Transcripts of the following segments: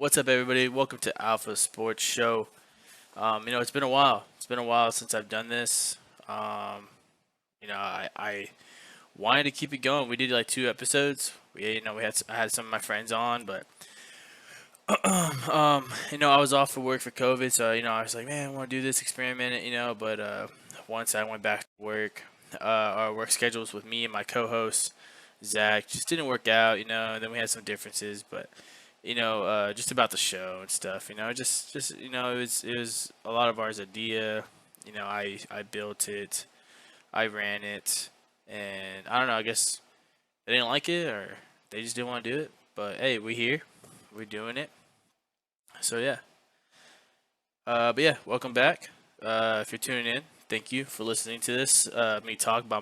What's up, everybody? Welcome to Alpha Sports Show. It's been a while. It's been a while since I've done this. Um, I wanted to keep it going. We did like 2 episodes. I had some of my friends on, but I was off for work for COVID, so I was like, man, I want to do this experiment, But once I went back to work, our work schedules with me and my co-host Zach just didn't work out, And then we had some differences, but just about the show and stuff, it was a lot of ours idea. I built it, I ran it, and I don't know. I guess they didn't like it or they just didn't want to do it. But hey, we here, we're doing it. So yeah. But yeah, welcome back. If you're tuning in, thank you for listening to this. Me talk by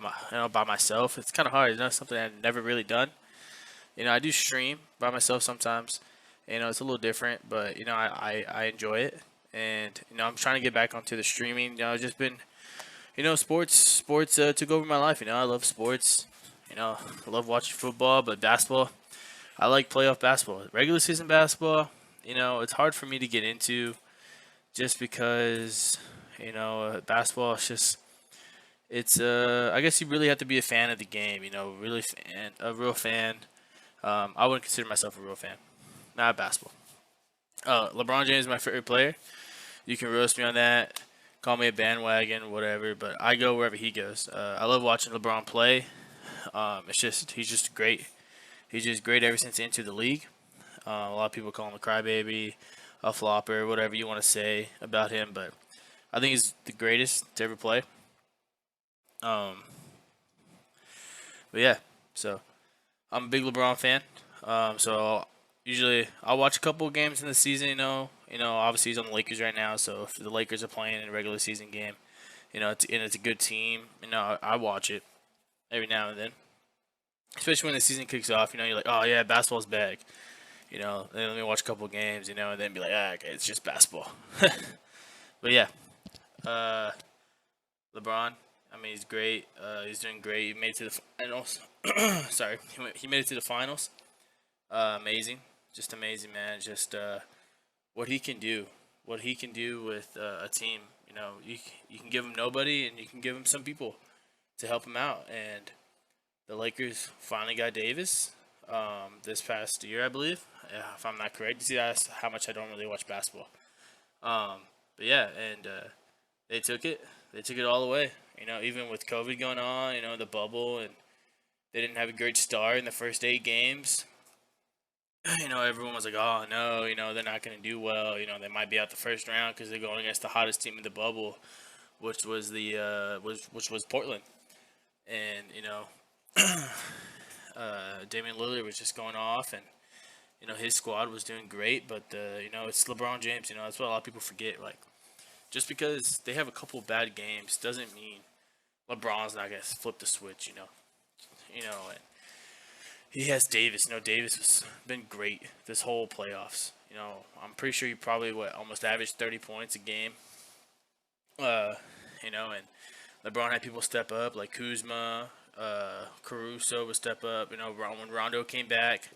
myself. It's kind of hard. It's not something I've never really done. I do stream by myself sometimes. It's a little different, but I enjoy it, and I'm trying to get back onto the streaming. I've just been, sports took over my life. I love sports. I love watching football, but basketball, I like playoff basketball. Regular season basketball, it's hard for me to get into, just because basketball is just it's I guess you really have to be a fan of the game. Really a real fan. I wouldn't consider myself a real fan. Not basketball. LeBron James is my favorite player. You can roast me on that, call me a bandwagon, whatever. But I go wherever he goes. I love watching LeBron play. He's just great. He's just great ever since he entered the league. A lot of people call him a crybaby, a flopper, whatever you want to say about him. But I think he's the greatest to ever play. Um, but yeah, so I'm a big LeBron fan. So usually I'll watch a couple of games in the season. Obviously he's on the Lakers right now. So if the Lakers are playing in a regular season game, it's a good team. I watch it every now and then, especially when the season kicks off. You're like, oh yeah, basketball's back. Then let me watch a couple of games. And then be like, okay, it's just basketball. But yeah, uh, LeBron. I mean, he's great. He's doing great. He made it to the finals. Sorry, he made it to the finals. Amazing, just amazing, man. Just what he can do, what he can do with a team. You can give him nobody, and you can give him some people to help him out. And the Lakers finally got Davis this past year, I believe, if I'm not correct. You see, that's how much I don't really watch basketball. But yeah, and they took it. They took it all the way. Even with COVID going on, the bubble, and they didn't have a great start in the first 8 games. Everyone was like, "Oh no, they're not going to do well. They might be out the first round because they're going against the hottest team in the bubble, which was which was Portland." And Damian Lillard was just going off, and his squad was doing great. But it's LeBron James. That's what a lot of people forget. Like, just because they have a couple bad games doesn't mean LeBron's not going to flip the switch. And he has Davis. Davis has been great this whole playoffs. I'm pretty sure he probably almost averaged 30 points a game. And LeBron had people step up like Kuzma, Caruso would step up. When Rondo came back,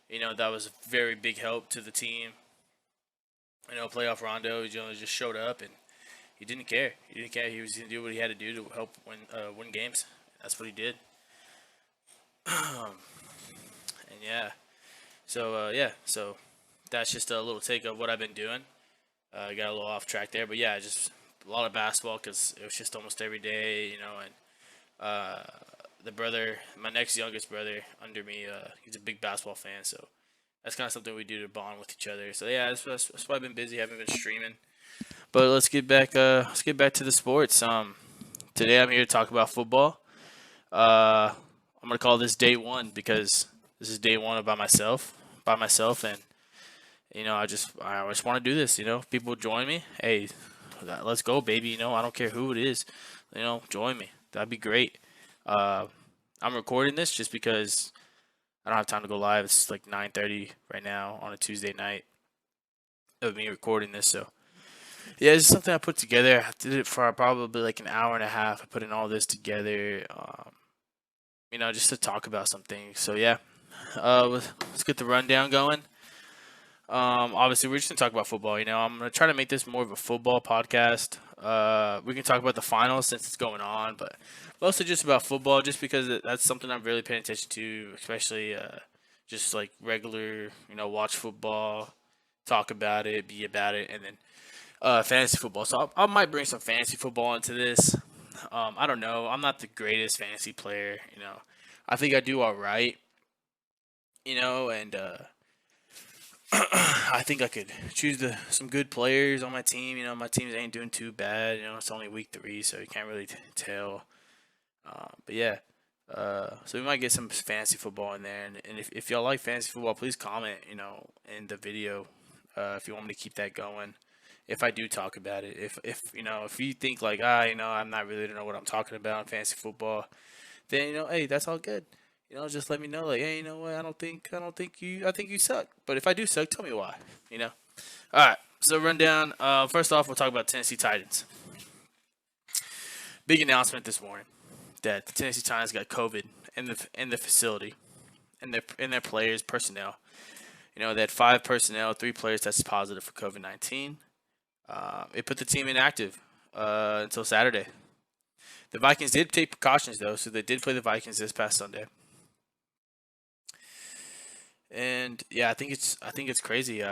that was a very big help to the team. Playoff Rondo, just showed up and he didn't care. He didn't care. He was gonna do what he had to do to help win games. That's what he did. And yeah, so that's just a little take of what I've been doing. I got a little off track there, but yeah, just a lot of basketball because it was just almost every day, and my next youngest brother under me, he's a big basketball fan, so that's kind of something we do to bond with each other. So yeah, that's why I've been busy, haven't been streaming. But let's get back to the sports. Today I'm here to talk about football. I'm gonna call this day one because this is day one by myself, and I just want to do this. People join me. Hey, let's go, baby. I don't care who it is. Join me. That'd be great. I'm recording this just because I don't have time to go live. It's like 9:30 right now on a Tuesday night of me recording this. So yeah, it's something I put together. I did it for probably like an hour and a half. I put in all this together. Just to talk about something. So yeah, let's get the rundown going. Obviously, we're just gonna talk about football. I'm gonna try to make this more of a football podcast. We can talk about the finals since it's going on, but mostly just about football, just because that's something I'm really paying attention to, especially just like regular, watch football, talk about it, be about it, and then fantasy football. So I might bring some fantasy football into this. I don't know. I'm not the greatest fantasy player. I think I do all right. And I think I could choose some good players on my team. My teams ain't doing too bad. It's only week 3, so you can't really tell. But yeah, so we might get some fantasy football in there. And if y'all like fantasy football, please comment, in the video if you want me to keep that going. If I do talk about it, if you think like I'm not really to know what I'm talking about in fantasy football, then hey, that's all good. Just let me know like, hey, you know what? I think you suck. But if I do suck, tell me why. You know. All right. So rundown. First off, we'll talk about Tennessee Titans. Big announcement this morning that the Tennessee Titans got COVID in the facility, in their players personnel. They had 5 personnel, 3 players tested positive for COVID-19. It put the team inactive until Saturday. The Vikings did take precautions though, so they did play the Vikings this past Sunday. And yeah, I think it's crazy.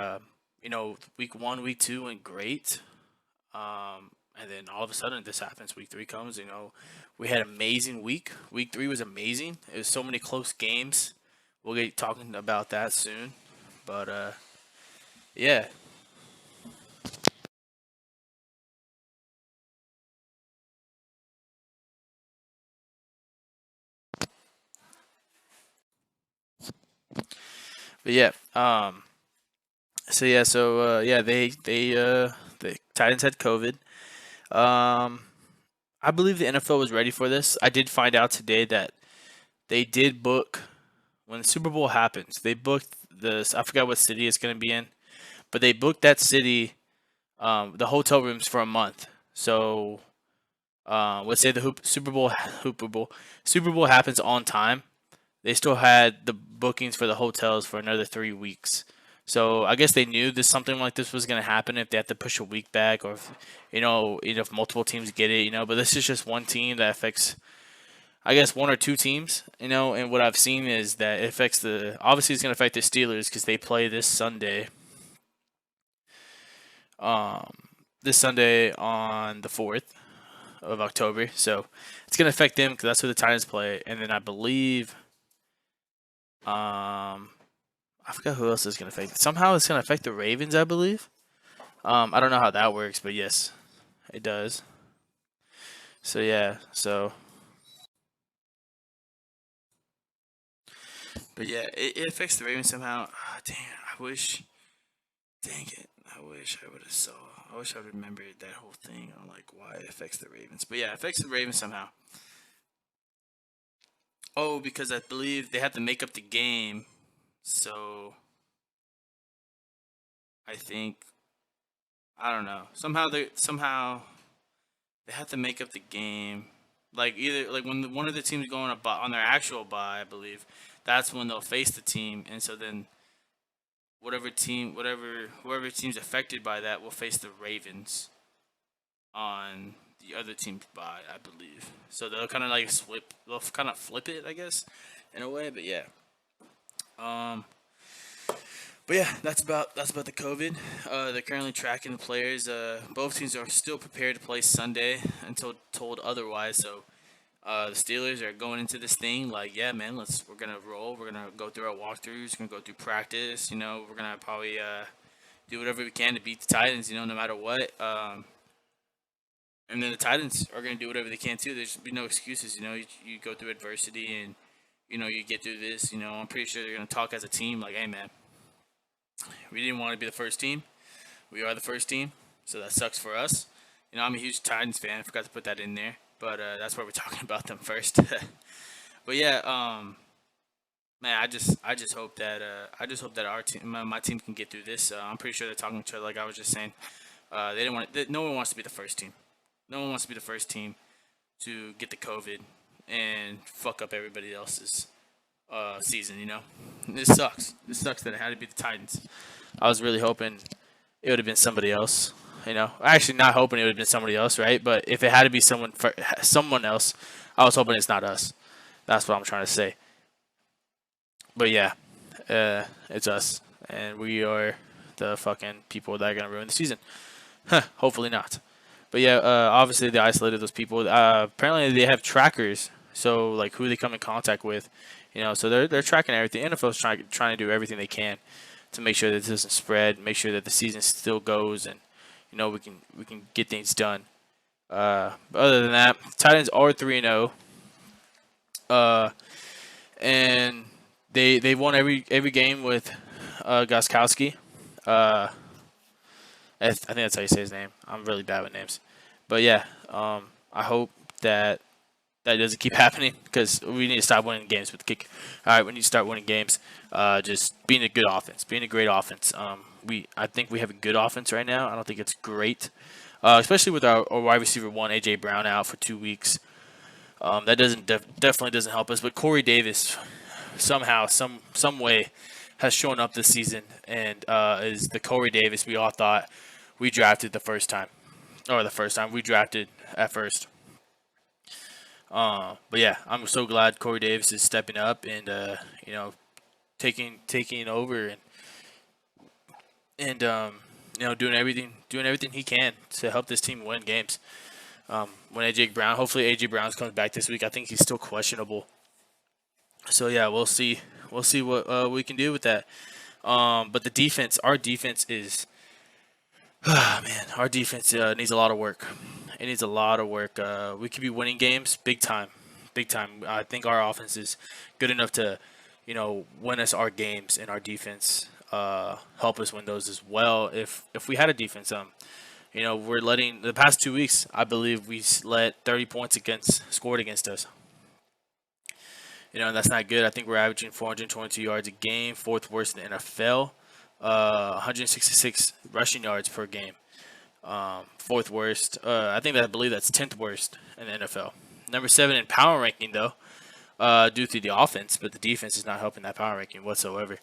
Week 1, week 2 went great. And then all of a sudden this happens. Week 3 comes. We had an amazing week. Week 3 was amazing. It was so many close games. We'll get talking about that soon. But yeah. But yeah. So yeah. So yeah. The Titans had COVID. Um. I believe the NFL was ready for this. I did find out today that they did book when the Super Bowl happens. They booked this. I forgot what city it's going to be in, but they booked that city, the hotel rooms for a month. So let's say the Super Bowl happens on time. They still had the bookings for the hotels for another 3 weeks. So I guess they knew this something like this was going to happen if they had to push a week back, or if multiple teams get it. But this is just one team that affects, I guess, 1 or 2 teams. And what I've seen is that it affects obviously it's going to affect the Steelers because they play this Sunday. Um, this Sunday on the 4th of October. So it's going to affect them because that's who the Titans play. And then I believe, I forgot who else is going to affect. Somehow it's going to affect the Ravens, I believe. I don't know how that works, but yes, it does. So yeah, but yeah, it affects the Ravens somehow. Ah, damn, I wish. Dang it, I wish I would have saw. I wish I would remembered that whole thing on like why it affects the Ravens. But yeah, it affects the Ravens somehow. Oh, because I believe they have to make up the game. So I think I don't know. Somehow they have to make up the game. Like either like when one of the teams go on their actual bye, I believe that's when they'll face the team, and so then whoever team's affected by that will face the Ravens on the other team's bye, I believe. So they'll kind of like they'll kind of flip it, I guess, in a way. But yeah, um, but yeah, that's about the COVID. They're currently tracking the players. Both teams are still prepared to play Sunday until told otherwise. So the Steelers are going into this thing like, yeah, man, we're gonna roll. We're gonna go through our walkthroughs. We're gonna go through practice. We're gonna probably do whatever we can to beat the Titans. No matter what. And then the Titans are gonna do whatever they can too. There's be no excuses. You go through adversity and you get through this. I'm pretty sure they're gonna talk as a team like, hey, man, we didn't want to be the first team. We are the first team, so that sucks for us. I'm a huge Titans fan. I forgot to put that in there, but that's why we're talking about them first. But yeah, man, I just hope that our team, my team, can get through this. I'm pretty sure they're talking to each other. Like I was just saying, they didn't want. No one wants to be the first team. No one wants to be the first team to get the COVID and fuck up everybody else's. season. This sucks. This sucks that it had to be the Titans. I was really hoping it would have been somebody else. Actually not hoping it would have been somebody else, right? But if it had to be someone else, I was hoping it's not us. That's what I'm trying to say. But yeah, it's us, and we are the fucking people that are gonna ruin the season. Hopefully not. But yeah, obviously they isolated those people. Apparently they have trackers, so like who they come in contact with, so they're tracking everything. NFL's trying to do everything they can to make sure that this doesn't spread, make sure that the season still goes, and we can get things done. But other than that, Titans are 3-0. And they won every game with Goskowski. Uh, I think that's how you say his name. I'm really bad with names, but yeah, I hope that doesn't keep happening because we need to stop winning games with the kick. All right, we need to start winning games. Just being a good offense, being a great offense. I think we have a good offense right now. I don't think it's great, especially with our wide receiver one AJ Brown out for 2 weeks. That definitely doesn't help us. But Corey Davis somehow, some way, has shown up this season and is the Corey Davis we all thought we drafted the first time we drafted at first. But yeah, I'm so glad Corey Davis is stepping up and taking over and doing everything he can to help this team win games. When hopefully AJ Brown comes back this week. I think he's still questionable. So yeah, we'll see. We'll see what we can do with that. But our defense is, man, our defense needs a lot of work. It needs a lot of work. We could be winning games big time, big time. I think our offense is good enough to, win us our games, and our defense help us win those as well. If we had a defense, we're letting the past 2 weeks. I believe we let 30 points scored against us. And that's not good. I think we're averaging 422 yards a game, fourth worst in the NFL. 166 rushing yards per game, fourth worst. I believe that's 10th worst in the NFL. Number 7 in power ranking though, due to the offense, but the defense is not helping that power ranking whatsoever.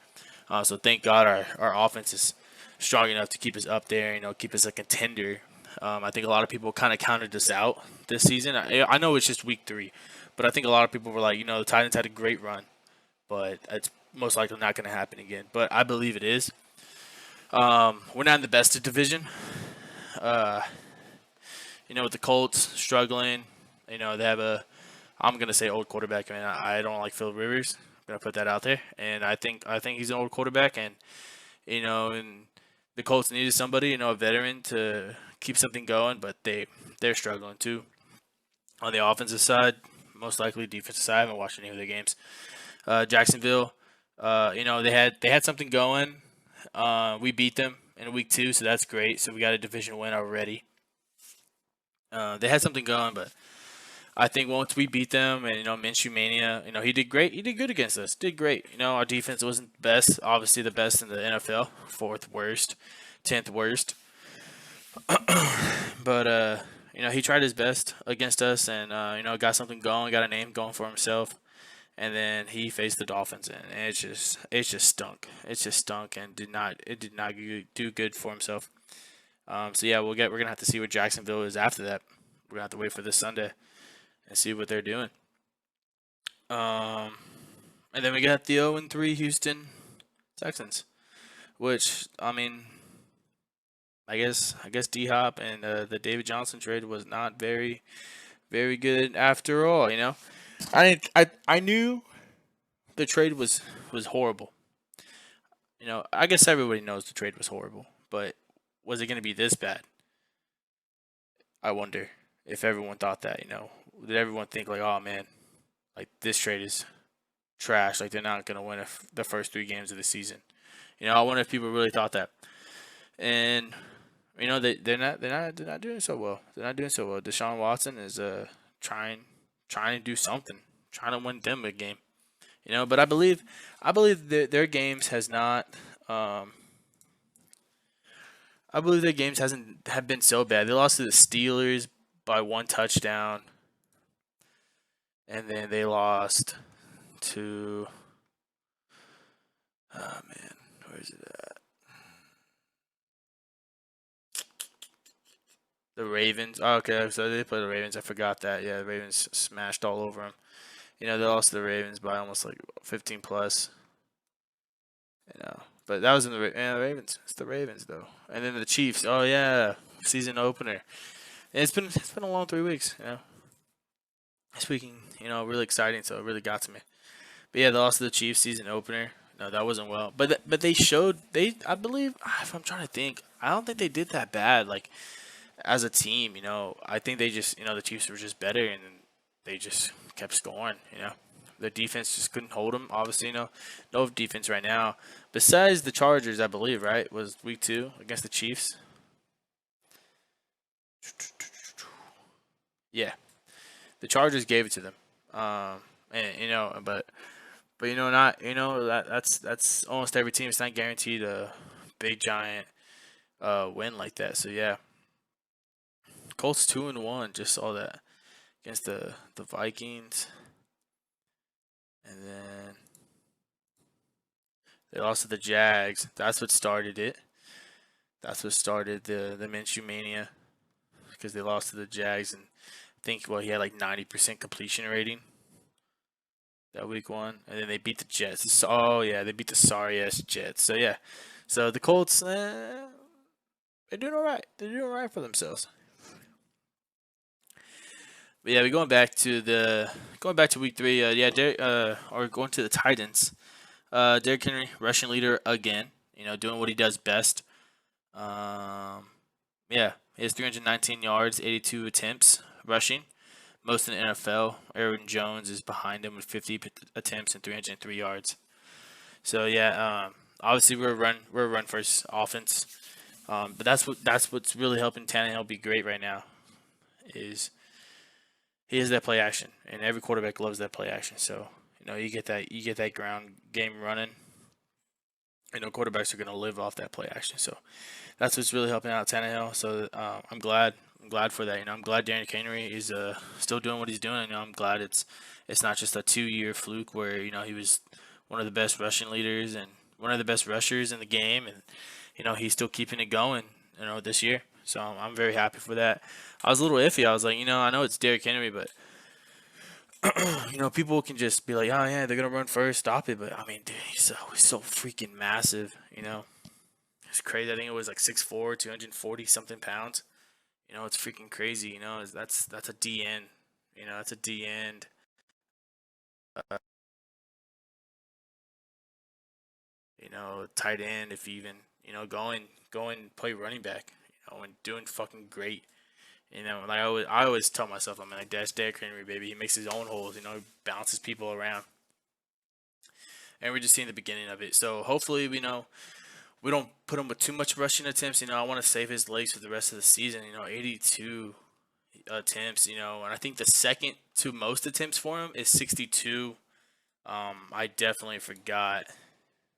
So thank God our offense is strong enough to keep us up there. Keep us a contender. I think a lot of people kind of counted us out this season. I know it's just week 3. But I think a lot of people were like, the Titans had a great run, but it's most likely not going to happen again. But I believe it is. We're not in the best of division. With the Colts struggling, they have I'm going to say old quarterback. I mean, I don't like Phil Rivers. I'm going to put that out there. And I think he's an old quarterback. And, and the Colts needed somebody, a veteran to keep something going, but they're struggling too. On the offensive side, most likely defensive side. I haven't watched any of their games. Jacksonville, they had something going. We beat them in week 2, so that's great. So we got a division win already. They had something going, but I think once we beat them and Minshew Mania, he did great. He did good against us. Did great. Our defense wasn't the best. Obviously the best in the NFL. 4th worst, 10th worst. But he tried his best against us, and got something going, got a name going for himself, and then he faced the Dolphins, and it just stunk. It just stunk, and did not do good for himself. So yeah, we're gonna have to see what Jacksonville is after that. We're gonna have to wait for this Sunday and see what they're doing. And then we got the 0-3 Houston Texans, which I guess D-Hop and the David Johnson trade was not very, very good after all. I knew the trade was horrible. I guess everybody knows the trade was horrible, but was it going to be this bad? I wonder if everyone thought that. Did everyone think like, oh man, like this trade is trash, like they're not going to win the first 3 games of the season? I wonder if people really thought that. And they're not doing so well. They're not doing so well. Deshaun Watson is trying to do something, trying to win them a game. But I believe their games has not. I believe their games have been so bad. They lost to the Steelers by 1 touchdown, and then they lost to Oh man, where is it at? The Ravens. Oh, okay, so they play the Ravens. I forgot that. Yeah, the Ravens smashed all over them. They lost to the Ravens by almost like 15 plus. But that was in the Ravens. It's the Ravens though, and then the Chiefs. Oh yeah, season opener. And it's been a long 3 weeks. Speaking, really exciting. So it really got to me. But yeah, they lost to the Chiefs season opener. No, that wasn't well. But they showed I believe if I'm trying to think, I don't think they did that bad. Like as a team, I think they just the Chiefs were just better and they just kept scoring. The defense just couldn't hold them. Obviously, no defense right now. Besides the Chargers, I believe, right, was week 2 against the Chiefs. Yeah, the Chargers gave it to them. And but not that's almost every team. It's not guaranteed a big giant win like that. So yeah, Colts 2-1. Just saw that against the Vikings, and then they lost to the Jags. That's what started it. That's what started the Minshew mania because they lost to the Jags and I think he had like 90% completion rating that week 1, and then they beat the Jets. Oh yeah, they beat the sorry ass Jets. So yeah, so the Colts they're doing all right. They're doing all right for themselves. But yeah, we're going back to week 3. Yeah, or going to the Titans. Derrick Henry, rushing leader again. Doing what he does best. Yeah, he has 319 yards, 82 attempts rushing, most in the NFL. Aaron Jones is behind him with 50 attempts and 303 yards. So yeah, obviously we're a run first offense. But that's really helping Tannehill be great right now. Is he has that play action, and every quarterback loves that play action. So you get that ground game running. Quarterbacks are going to live off that play action. So that's what's really helping out Tannehill. So I'm glad. I'm glad for that. I'm glad Derrick Henry is still doing what he's doing. I'm glad it's not just a 2-year fluke where he was one of the best rushing leaders and one of the best rushers in the game, and he's still keeping it going. This year. So I'm very happy for that. I was a little iffy. I was like, I know it's Derrick Henry, but people can just be like, oh yeah, they're gonna run first, stop it. But I mean, dude, he's so freaking massive. It's crazy. I think it was like 6'4", 240 something pounds. It's freaking crazy. That's a D end. That's a D end. Uh, Tight end. If even going play running back. And doing fucking great. Like I always tell myself, I'm like, that's Derrick Henry, baby. He makes his own holes. He bounces people around, and we're just seeing the beginning of it. So hopefully, we don't put him with too much rushing attempts. I want to save his legs for the rest of the season. 82 attempts. And I think the second to most attempts for him is 62. I definitely forgot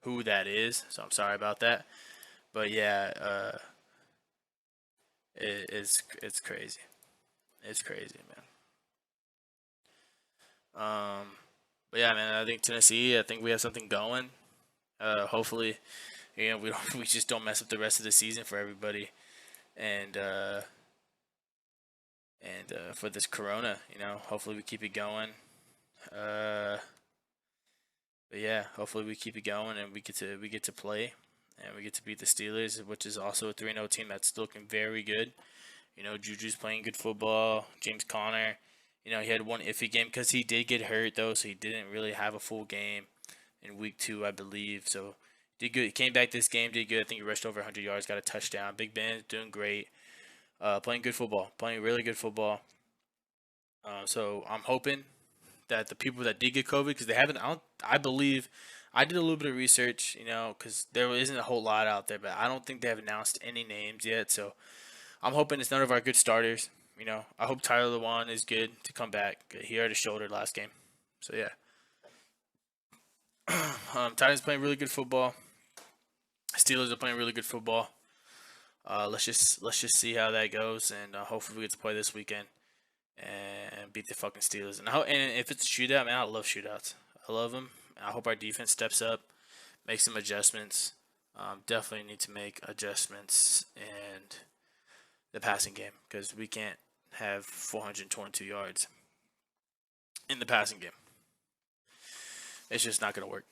who that is, so I'm sorry about that. But yeah, it's crazy. It's crazy, man. But yeah, man. I think Tennessee. I think we have something going. Hopefully, we just don't mess up the rest of the season for everybody, and for this Corona. Hopefully we keep it going. Uh, but yeah, hopefully we keep it going and we get to play and we get to beat the Steelers, which is also a 3-0 team that's looking very good. Juju's playing good football. James Conner, he had one iffy game because he did get hurt though, so he didn't really have a full game in week 2, I believe. So did good. He came back this game, did good. I think he rushed over 100 yards, got a touchdown. Big Ben doing great. Playing good football, playing really good football. So I'm hoping that the people that did get COVID, because they haven't, I believe, I did a little bit of research, because there isn't a whole lot out there, but I don't think they have announced any names yet. So I'm hoping it's none of our good starters. I hope Tyler Lewan is good to come back. He hurt his shoulder last game. So yeah. Titans playing really good football. Steelers are playing really good football. Let's just see how that goes, and hopefully we get to play this weekend and beat the fucking Steelers. And if it's a shootout, man, I love shootouts. I love them. I hope our defense steps up, make some adjustments. Definitely need to make adjustments in the passing game because we can't have 422 yards in the passing game. It's just not going to work.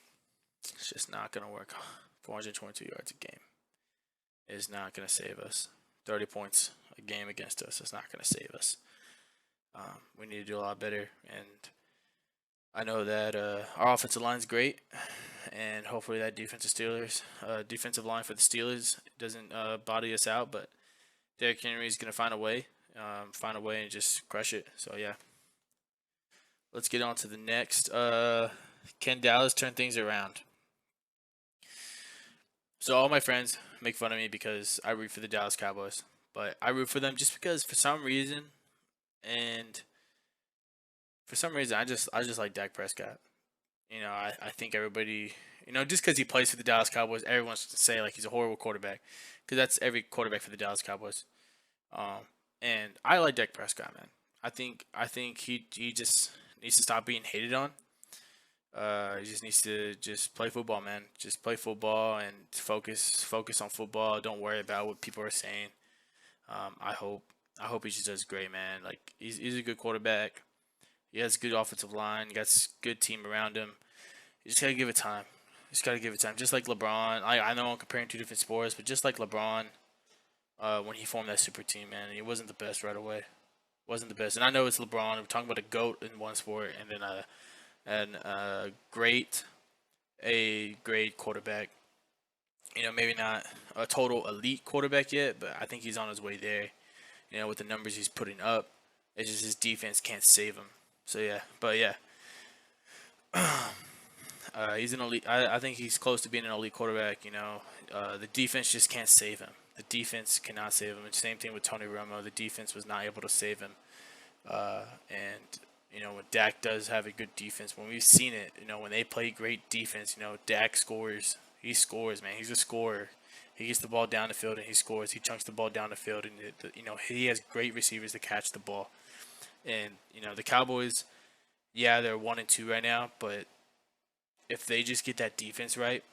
It's just not going to work. 422 yards a game is not going to save us. 30 points a game against us is not going to save us. We need to do a lot better, and I know that our offensive line is great, and hopefully that defensive line for the Steelers doesn't body us out. But Derrick Henry is going to find a way and just crush it. So yeah, let's get on to the next. Can Dallas turn things around? So all my friends make fun of me because I root for the Dallas Cowboys, but I root for them just because for some reason, I just like Dak Prescott. I think everybody, just because he plays for the Dallas Cowboys, everyone's to say like he's a horrible quarterback, because that's every quarterback for the Dallas Cowboys. And I like Dak Prescott, man. I think he just needs to stop being hated on. He just needs to just play football, man. Just play football and focus on football. Don't worry about what people are saying. I hope he just does great, man. Like he's a good quarterback. He has a good offensive line. He got a good team around him. You just gotta give it time. Just gotta give it time. Just like LeBron. I know I'm comparing two different sports, but just like LeBron, when he formed that super team, man, he wasn't the best right away. Wasn't the best. And I know it's LeBron. We're talking about a GOAT in one sport, and then a great quarterback. Maybe not a total elite quarterback yet, but I think he's on his way there. With the numbers he's putting up, it's just his defense can't save him. So yeah, but yeah, he's an elite. I think he's close to being an elite quarterback. The defense just can't save him. The defense cannot save him. And same thing with Tony Romo. The defense was not able to save him. And when Dak does have a good defense, when we've seen it, when they play great defense, Dak scores. He scores, man. He's a scorer. He gets the ball down the field and he scores. He chunks the ball down the field, and he has great receivers to catch the ball. And the Cowboys, yeah, they're 1-2 right now, but if they just get that defense right,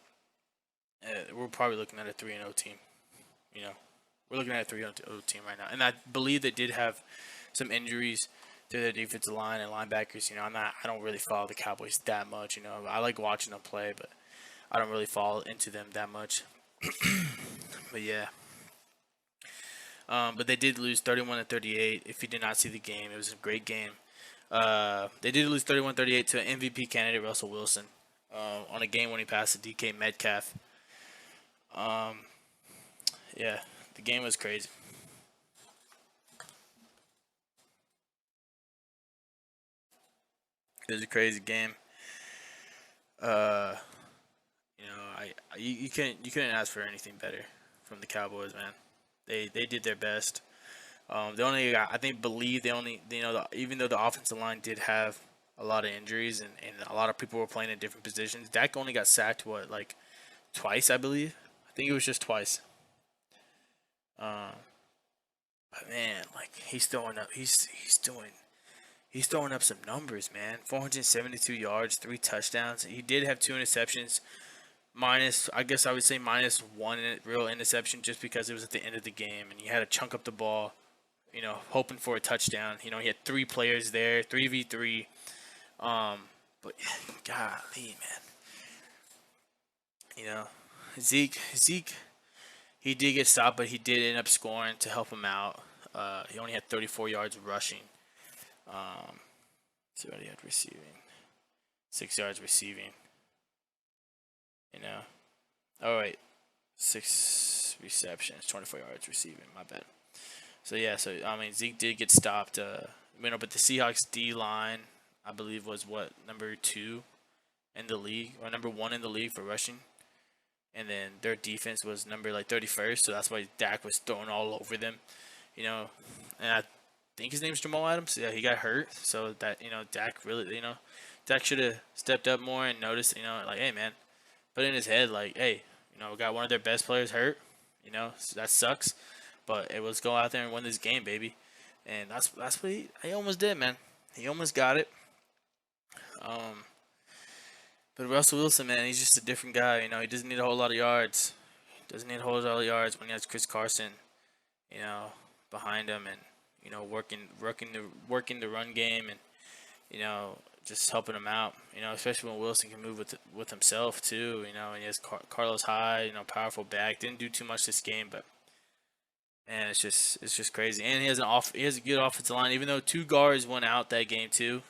we're probably looking at a 3-0 team. We're looking at a 3-0 team right now, and I believe they did have some injuries to their defensive line and linebackers. I don't really follow the Cowboys that much. I like watching them play, but I don't really fall into them that much. But yeah. But they did lose 31-38. If you did not see the game, it was a great game. They did lose 31-38 to an MVP candidate, Russell Wilson, on a game-winning pass to DK Metcalf. Yeah, the game was crazy. It was a crazy game. You couldn't ask for anything better from the Cowboys, man. They did their best. Even though the offensive line did have a lot of injuries and a lot of people were playing in different positions, Dak only got sacked twice, I believe. I think it was just twice. But man, like he's throwing up some numbers, man. 472 yards, 3 touchdowns. He did have 2 interceptions. I guess I would say minus one real interception just because it was at the end of the game and he had to chunk up the ball, hoping for a touchdown. He had 3 players there, 3v3. But golly, man. Zeke, he did get stopped, but he did end up scoring to help him out. He only had 34 yards rushing. See what he had receiving. 6 yards receiving. All right, 6 receptions, 24 yards receiving. My bad. So yeah, Zeke did get stopped. But the Seahawks D line, I believe, was number 2 in the league, or number 1 in the league for rushing, and then their defense was number 31st. So that's why Dak was thrown all over them. And I think his name's Jamal Adams. Yeah, he got hurt, so that Dak really, Dak should have stepped up more and noticed. Hey man. Put in his head hey, we got one of their best players hurt. So that sucks, but it was go out there and win this game, baby. And that's what he almost did, man. He almost got it. But Russell Wilson, man, he's just a different guy. He doesn't need a whole lot of yards. Doesn't need a whole lot of yards when he has Chris Carson, you know, behind him, and working the run game, and just helping him out. Especially when Wilson can move with himself too. And he has Carlos Hyde, powerful back. Didn't do too much this game, but man, it's just crazy. And he has a good offensive line. Even though two guards went out that game too.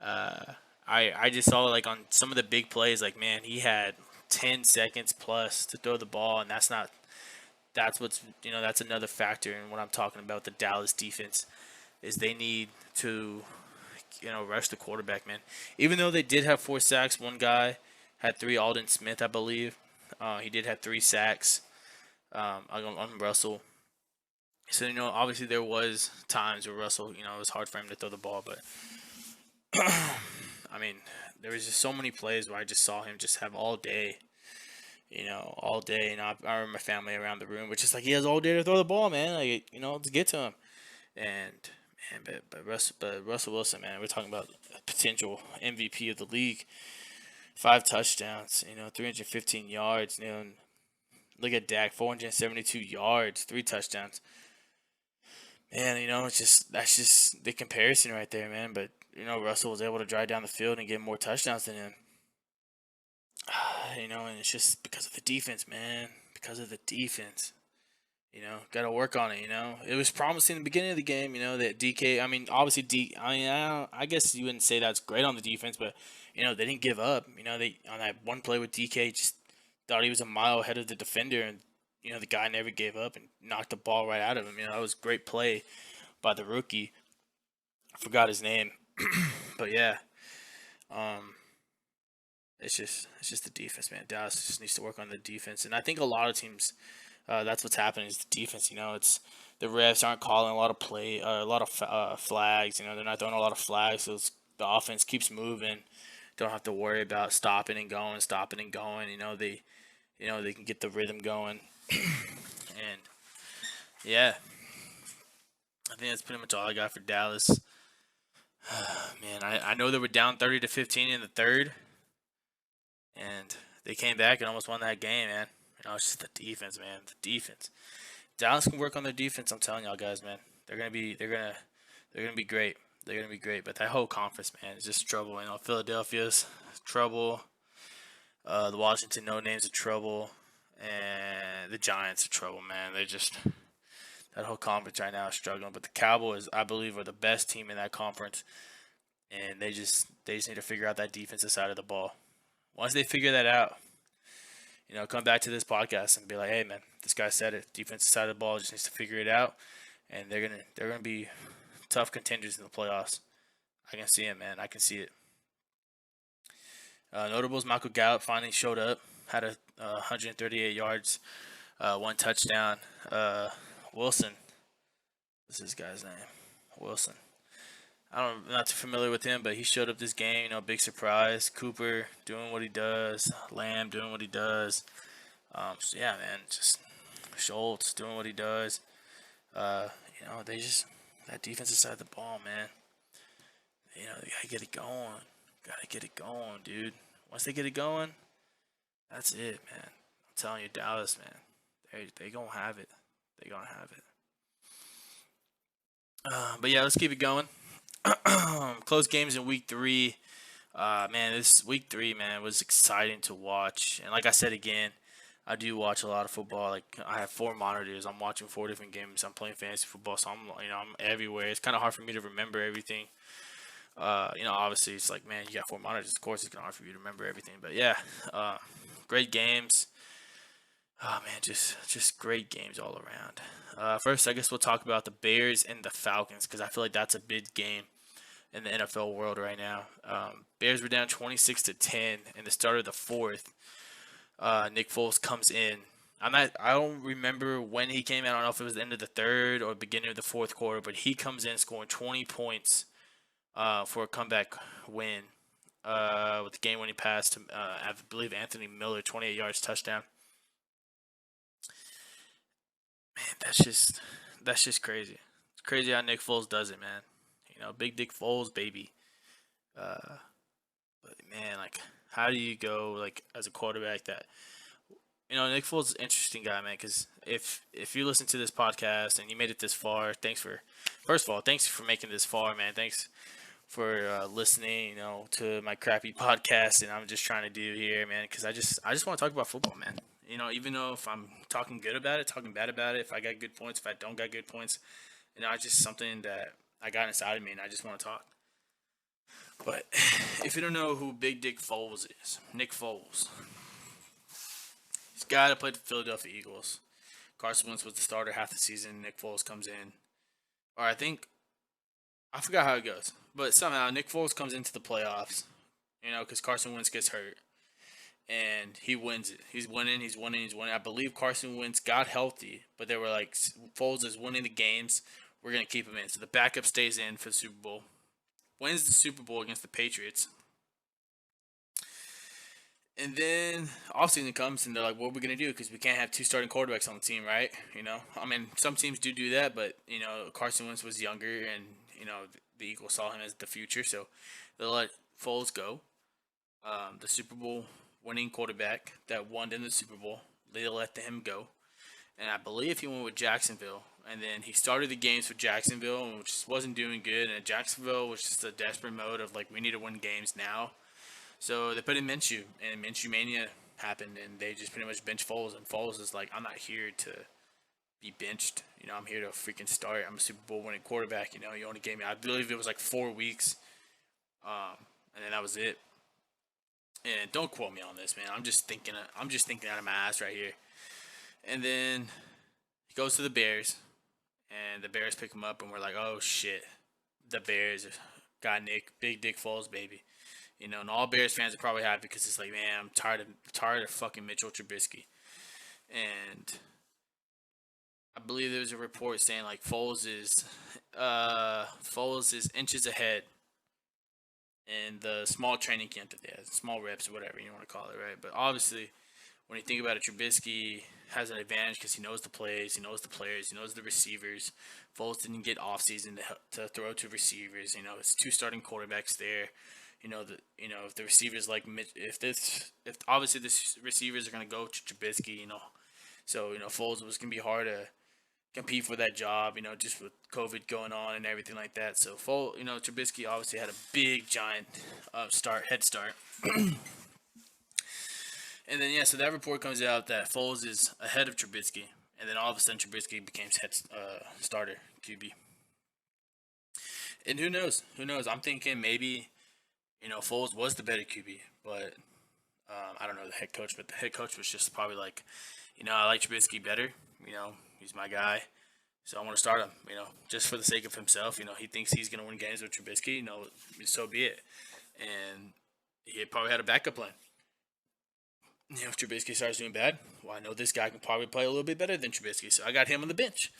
Uh, I just saw like on some of the big plays, like man, he had 10 seconds plus to throw the ball, and that's another factor in what I'm talking about. The Dallas defense is they need to rush the quarterback, man. Even though they did have 4 sacks, one guy had three. Alden Smith, I believe, he did have 3 sacks on Russell. So obviously there was times where Russell, it was hard for him to throw the ball, but I mean, there was just so many plays where I just saw him just have all day, all day. I remember my family around the room, but just like he has all day to throw the ball, man. Like to get to him. And man, but Russell Wilson, man, we're talking about a potential MVP of the league. 5 touchdowns, 315 yards. Look at Dak, 472 yards, 3 touchdowns. Man, that's just the comparison right there, man. But Russell was able to drive down the field and get more touchdowns than him. And it's just because of the defense, man. Because of the defense. Got to work on it. It was promising in the beginning of the game. That DK. I mean, obviously I guess you wouldn't say that's great on the defense, but they didn't give up. They on that one play with DK just thought he was a mile ahead of the defender, and the guy never gave up and knocked the ball right out of him. That was a great play by the rookie. I forgot his name, but yeah. Um, it's just the defense, man. Dallas just needs to work on the defense, and I think a lot of teams, that's what's happening is the defense. It's the refs aren't calling a lot of a lot of flags. They're not throwing a lot of flags, so the offense keeps moving. Don't have to worry about stopping and going, stopping and going. They can get the rhythm going, and yeah, I think that's pretty much all I got for Dallas. Man, I know they were down 30-15 in the third, and they came back and almost won that game, man. It's just the defense, man. The defense. Dallas can work on their defense. I'm telling y'all guys, man. They're gonna be great. They're gonna be great. But that whole conference, man, is just trouble. Philadelphia's trouble. The Washington No Names are trouble, and the Giants are trouble, man. That whole conference right now is struggling. But the Cowboys, I believe, are the best team in that conference, and they just need to figure out that defensive side of the ball. Once they figure that out, come back to this podcast and be like, hey, man, this guy said it. Defensive side of the ball just needs to figure it out, and they're gonna be tough contenders in the playoffs. I can see it, man. I can see it. Notables, Michael Gallup finally showed up, had 138 yards, 1 touchdown. Wilson, what's this guy's name? Wilson. I'm not too familiar with him, but he showed up this game. Big surprise. Cooper doing what he does. Lamb doing what he does. So yeah, man, just Schultz doing what he does. They just that defensive side of the ball, man. They gotta get it going. Gotta get it going, dude. Once they get it going, that's it, man. I'm telling you, Dallas, man. They gonna have it. They gonna have it. But yeah, let's keep it going. Close games in week 3. Man, this week 3, man, was exciting to watch. And like I said again, I do watch a lot of football. Like I have 4 monitors. I'm watching 4 different games. I'm playing fantasy football, so I'm everywhere. It's kind of hard for me to remember everything. Obviously it's like, man, you got 4 monitors. Of course, it's kind of hard for you to remember everything. But yeah, great games. Oh man, just great games all around. First, I guess we'll talk about the Bears and the Falcons because I feel like that's a big game in the NFL world right now. Bears were down 26-10 in the start of the fourth. Nick Foles comes in. I don't remember when he came in. I don't know if it was the end of the third or beginning of the fourth quarter, but he comes in scoring 20 points for a comeback win with the game-winning pass to I believe Anthony Miller, 28 yards touchdown. Man, that's just crazy. It's crazy how Nick Foles does it, man. Big Dick Foles, baby. Uh, But man, like, how do you go like as a quarterback that Nick Foles is an interesting guy, man. Because if you listen to this podcast and you made it this far, thanks for first of all, thanks for making this far, man. Thanks for listening, to my crappy podcast, and I'm just trying to do here, man. Because I just want to talk about football, man. Even though if I'm talking good about it, talking bad about it, if I got good points, if I don't got good points, it's just something that I got inside of me, and I just want to talk. But if you don't know who Big Dick Foles is, Nick Foles, he's got to play the Philadelphia Eagles. Carson Wentz was the starter half the season. Nick Foles comes in, or I forgot how it goes, but somehow Nick Foles comes into the playoffs. Because Carson Wentz gets hurt, and he wins it. He's winning. He's winning. He's winning. I believe Carson Wentz got healthy, but they were like, Foles is winning the games. We're gonna keep him in. So the backup stays in for the Super Bowl. Wins the Super Bowl against the Patriots. And then offseason comes and they're like, what are we going to do? Because we can't have two starting quarterbacks on the team, right? Some teams do that, but, Carson Wentz was younger and, the Eagles saw him as the future. So they let Foles go. The Super Bowl winning quarterback that won in the Super Bowl, they let him go. And I believe he went with Jacksonville. And then he started the games for Jacksonville, which just wasn't doing good. And Jacksonville was just a desperate mode of, like, we need to win games now. So they put in Minshew, and Minshew Mania happened, and they just pretty much bench Foles. And Foles is like, I'm not here to be benched. I'm here to freaking start. I'm a Super Bowl winning quarterback. You only gave me, I believe it was like 4 weeks. And then that was it. And don't quote me on this, man. I'm just thinking out of my ass right here. And then he goes to the Bears, and the Bears pick him up, and we're like, oh shit, the Bears got Big Dick Foles, baby. And all Bears fans are probably happy because it's like, man, I'm tired of fucking Mitchell Trubisky. And I believe there was a report saying like Foles is inches ahead in the small training camp that they had, small reps or whatever you want to call it, right? But obviously, when you think about it, Trubisky has an advantage because he knows the plays, he knows the players, he knows the receivers. Foles didn't get offseason to throw to receivers. It's two starting quarterbacks there. If the receivers like if obviously the receivers are gonna go to Trubisky, so Foles was gonna be hard to compete for that job, just with COVID going on and everything like that. So Trubisky obviously had a big giant head start. And then so that report comes out that Foles is ahead of Trubisky, and then all of a sudden Trubisky becomes starter QB. And who knows? I'm thinking maybe Foles was the better QB, but I don't know the head coach. But the head coach was just probably like, I like Trubisky better. He's my guy, so I want to start him. Just for the sake of himself. He thinks he's gonna win games with Trubisky. So be it. And he probably had a backup plan. If Trubisky starts doing bad, well, I know this guy can probably play a little bit better than Trubisky, so I got him on the bench.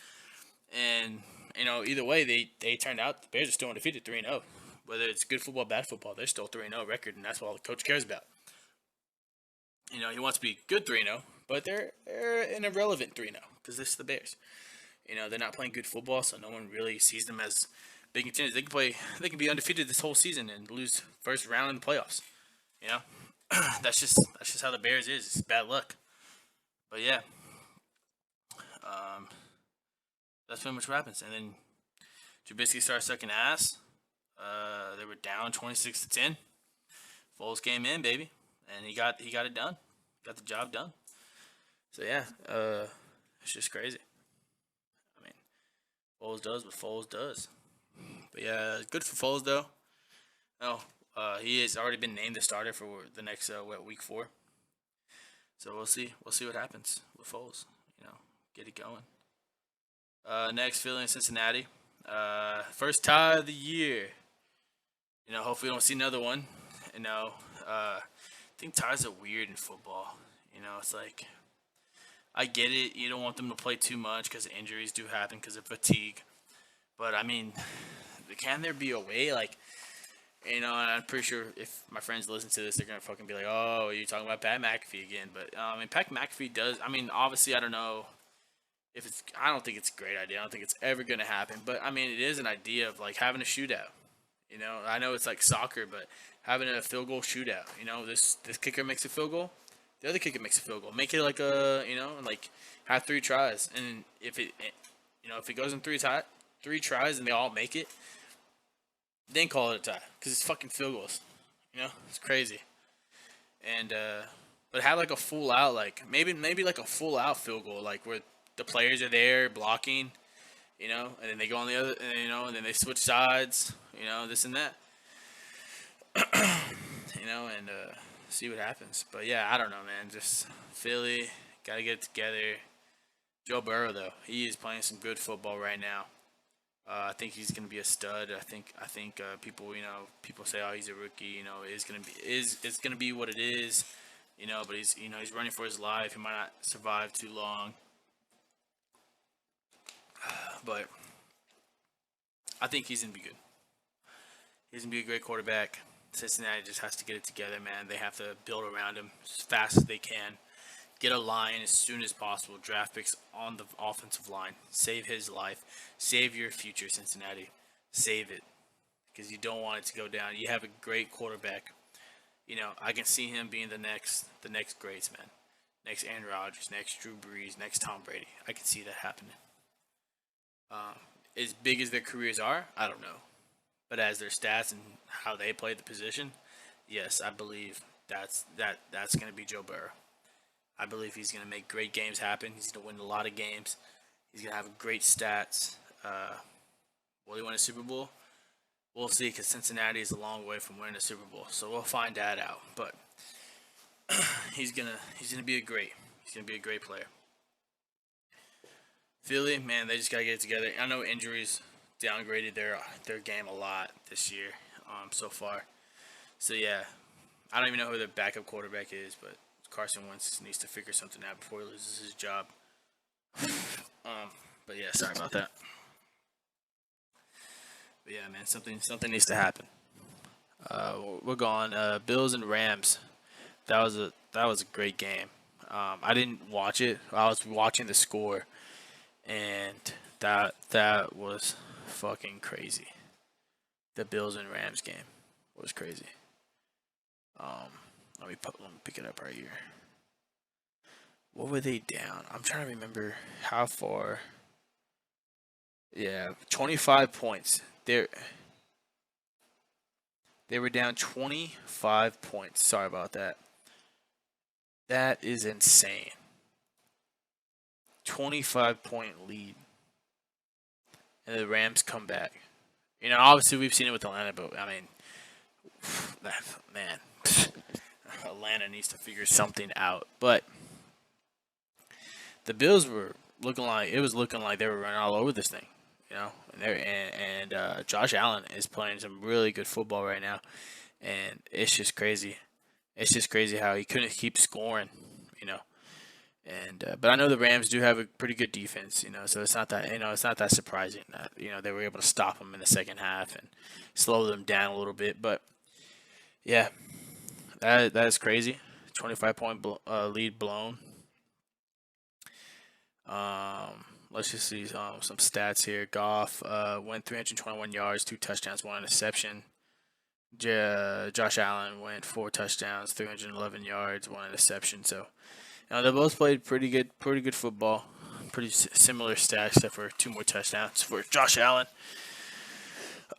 And either way, they turned out the Bears are still undefeated, 3-0. Whether it's good football, bad football, they're still 3-0 record, and that's what the coach cares about. He wants to be good 3-0, but they're an irrelevant 3-0 because this is the Bears. They're not playing good football, so no one really sees them as big contenders. They can be undefeated this whole season and lose first round in the playoffs. That's just how the Bears is. It's bad luck. But yeah, that's pretty much what happens. And then Trubisky starts sucking ass. They were down 26-10. Foles came in, baby, and he got it done. Got the job done. So yeah, it's just crazy. Foles does what Foles does. But yeah, good for Foles though. Oh, he has already been named the starter for the next week 4. So we'll see. We'll see what happens with Foles. Get it going. Next, Philly and Cincinnati. First tie of the year. Hopefully we don't see another one. I think ties are weird in football. It's like, I get it. You don't want them to play too much because injuries do happen because of fatigue. But, can there be a way? Like, I'm pretty sure if my friends listen to this, they're going to fucking be like, oh, you're talking about Pat McAfee again. But, Pat McAfee does. Obviously, I don't know if I don't think it's a great idea. I don't think it's ever going to happen. But, it is an idea of, like, having a shootout. I know it's like soccer, but having a field goal shootout. This kicker makes a field goal, the other kicker makes a field goal. Make it like like have 3 tries, and if it goes in three tries and they all make it, then call it a tie because it's fucking field goals. It's crazy. And but have like a full out, like maybe like a full out field goal, like where the players are there blocking, and then they go on the other, and then they switch sides, this and that, and see what happens. But yeah, I don't know, man. Just Philly got to get it together. Joe Burrow, though, he is playing some good football right now. I think he's going to be a stud. I think people say, oh, he's a rookie. It's going to be what it is. But he's running for his life. He might not survive too long. But I think he's going to be good. He's going to be a great quarterback. Cincinnati just has to get it together, man. They have to build around him as fast as they can. Get a line as soon as possible. Draft picks on the offensive line. Save his life. Save your future, Cincinnati. Save it. Because you don't want it to go down. You have a great quarterback. I can see him being the next greats, man. Next Aaron Rodgers, next Drew Brees, next Tom Brady. I can see that happening. As big as their careers are, I don't know. But as their stats and how they play the position, yes, I believe that's going to be Joe Burrow. I believe he's going to make great games happen. He's going to win a lot of games. He's going to have great stats. Will he win a Super Bowl? We'll see, because Cincinnati is a long way from winning a Super Bowl, so we'll find that out. But he's gonna be He's gonna be a great player. Philly, man, they just gotta get it together. I know injuries downgraded their game a lot this year, so far. So yeah, I don't even know who their backup quarterback is, but Carson Wentz needs to figure something out before he loses his job. But yeah, sorry about that. But yeah, man, something needs to happen. We're going Bills and Rams. That was a great game. I didn't watch it. I was watching the score, and that was fucking crazy. The Bills and Rams game was crazy. Um, let me pick it up right here. What were they down? I'm trying to remember how far. Yeah, 25 points. They were down 25 points. Sorry about that. That is insane. 25-point lead, and the Rams come back. Obviously we've seen it with Atlanta, but I mean, man, Atlanta needs to figure something out. But the Bills were looking like they were running all over this thing. And Josh Allen is playing some really good football right now, and it's just crazy. It's just crazy how he couldn't keep scoring, And but I know the Rams do have a pretty good defense, so it's not that surprising that they were able to stop them in the second half and slow them down a little bit. But yeah, that is crazy. 25-point lead blown. Let's just see some stats here. Goff went 321 yards, 2 touchdowns, 1 interception. Josh Allen went 4 touchdowns, 311 yards, 1 interception. So they both played pretty good football. Pretty similar stats, except for 2 more touchdowns for Josh Allen.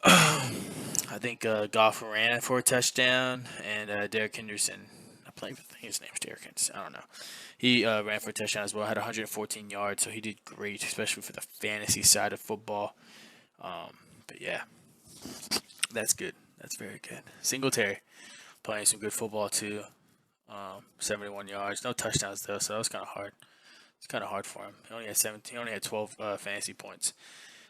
I think Goff ran for a touchdown, and Derek Henderson. I think his name's Derek Henderson. I don't know. He ran for a touchdown as well. Had 114 yards, so he did great, especially for the fantasy side of football. But yeah, that's good. That's very good. Singletary playing some good football too. 71 yards, no touchdowns though, so that was kind of hard. It's kind of hard for him. He only had 17. He only had 12 fantasy points.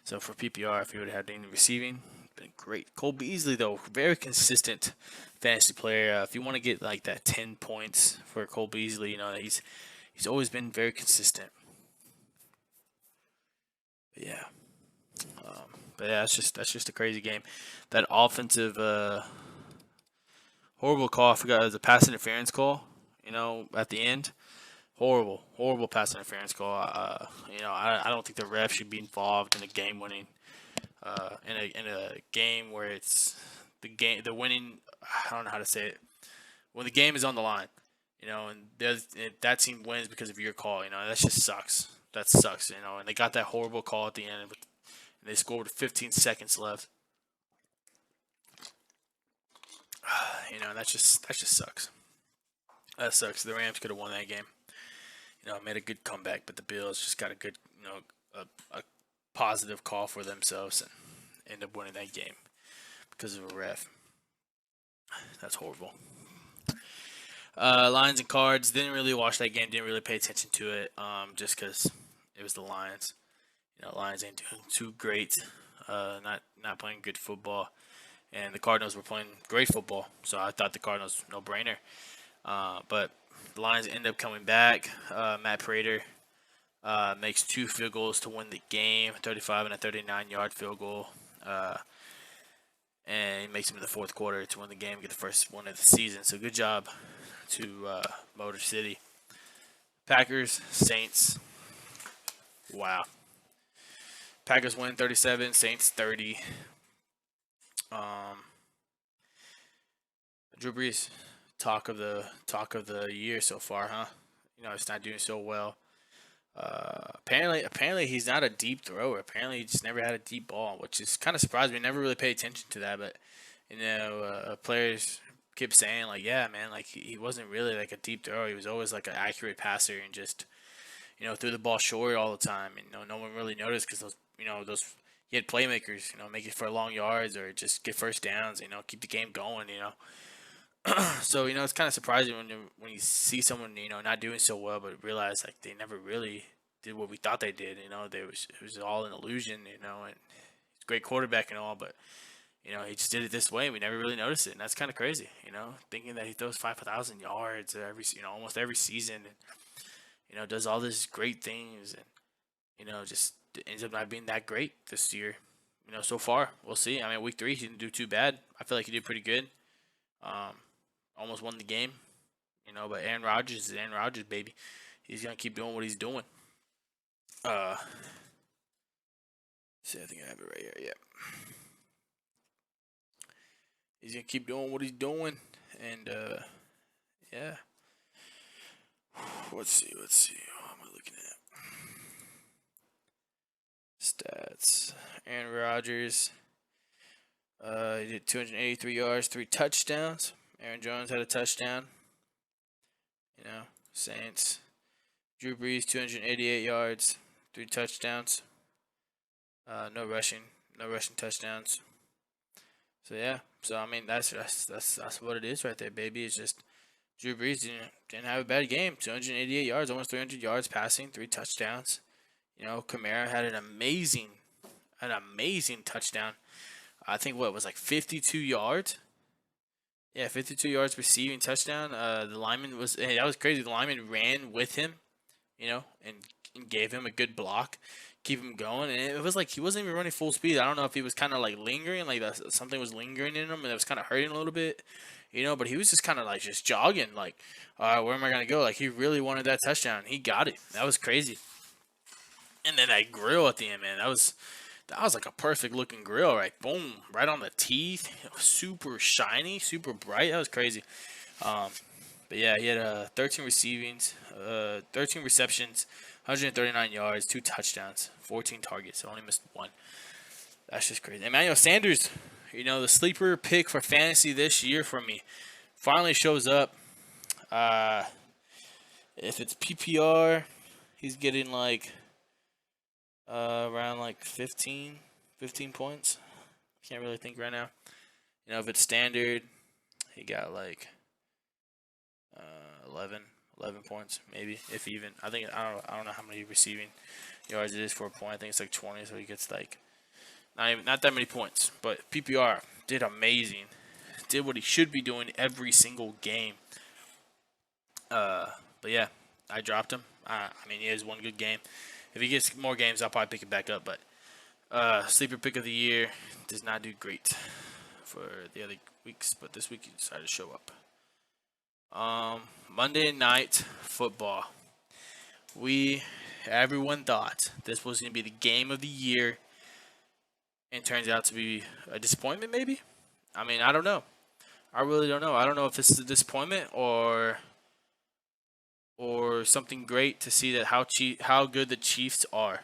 So for PPR, if he would have had any receiving, been great. Cole Beasley though, very consistent fantasy player. If you want to get like that 10 points for Cole Beasley, he's always been very consistent. But yeah, that's just a crazy game. That offensive horrible call. I forgot, it was a pass interference call. At the end, horrible pass interference call. I don't think the ref should be involved in a game-winning in a game where it's the winning. I don't know how to say it. When the game is on the line, and that team wins because of your call. That just sucks. That sucks. And they got that horrible call at the end, and they scored with 15 seconds left. That just sucks. That sucks. The Rams could have won that game. Made a good comeback, but the Bills just got a good, a positive call for themselves and end up winning that game because of a ref. That's horrible. Lions and Cards, didn't really watch that game. Didn't really pay attention to it. Just because it was the Lions. Lions ain't doing too great. Not playing good football, and the Cardinals were playing great football. So I thought the Cardinals no brainer. But the Lions end up coming back. Matt Prater makes 2 field goals to win the game, 35 and a 39-yard field goal. And he makes them in the fourth quarter to win the game, get the first one of the season. So good job to Motor City. Packers, Saints. Wow. Packers win 37, Saints 30. Drew Brees, talk of the year so far, huh? It's not doing so well. Apparently he's not a deep thrower. Apparently he just never had a deep ball, which is kind of surprising. We never really paid attention to that, but players kept saying like, yeah, man, like he wasn't really like a deep thrower. He was always like an accurate passer and just threw the ball short all the time, and no one really noticed because those he had playmakers, make it for long yards or just get first downs, keep the game going, So it's kind of surprising when you see someone not doing so well, but realize like they never really did what we thought they did. It was all an illusion. And he's a great quarterback and all, but he just did it this way. And we never really noticed it, and that's kind of crazy. Thinking that he throws 5,000 yards almost every season, and does all these great things, and just ends up not being that great this year. So far we'll see. I mean, week 3 he didn't do too bad. I feel like he did pretty good. Almost won the game, but Aaron Rodgers is Aaron Rodgers, baby. He's gonna keep doing what he's doing. See, I think I have it right here. Yeah, he's gonna keep doing what he's doing, and yeah. Let's see. What am I looking at? Stats. Aaron Rodgers. He did 283 yards, 3 touchdowns. Aaron Jones had a touchdown. Saints. Drew Brees, 288 yards, 3 touchdowns. No rushing touchdowns. So yeah. So I mean, that's what it is right there, baby. It's just Drew Brees didn't have a bad game. 288 yards, almost 300 yards passing, 3 touchdowns. Kamara had an amazing touchdown. I think what was like 52 yards. Yeah, 52 yards receiving touchdown. The lineman that was crazy. The lineman ran with him, and gave him a good block, keep him going. And it was like he wasn't even running full speed. I don't know if he was kind of like lingering, like something was lingering in him, and it was kind of hurting a little bit, But he was just kind of like just jogging, like, all right, where am I gonna go? Like he really wanted that touchdown. He got it. That was crazy. And then that grill at the end, man, that was like a perfect looking grill, right? Boom, right on the teeth. Super shiny, super bright. That was crazy. But yeah, he had 13 receptions, 139 yards, 2 touchdowns, 14 targets. So only missed 1. That's just crazy. Emmanuel Sanders, the sleeper pick for fantasy this year for me, finally shows up. If it's PPR, he's getting like around like 15 points. Can't really think right now. If it's standard, he got like 11 points, maybe, if even. I don't know how many receiving yards it is for a point. I think it's like 20, so he gets like not that many points. But PPR did amazing. Did what he should be doing every single game. But yeah, I dropped him. I mean, he has one good game. If he gets more games, I'll probably pick it back up. But sleeper pick of the year does not do great for the other weeks, but this week he decided to show up. Monday Night Football. Everyone thought this was going to be the game of the year, and turns out to be a disappointment, maybe. I mean, I don't know. I really don't know. I don't know if this is a disappointment or something great to see that how good the Chiefs are.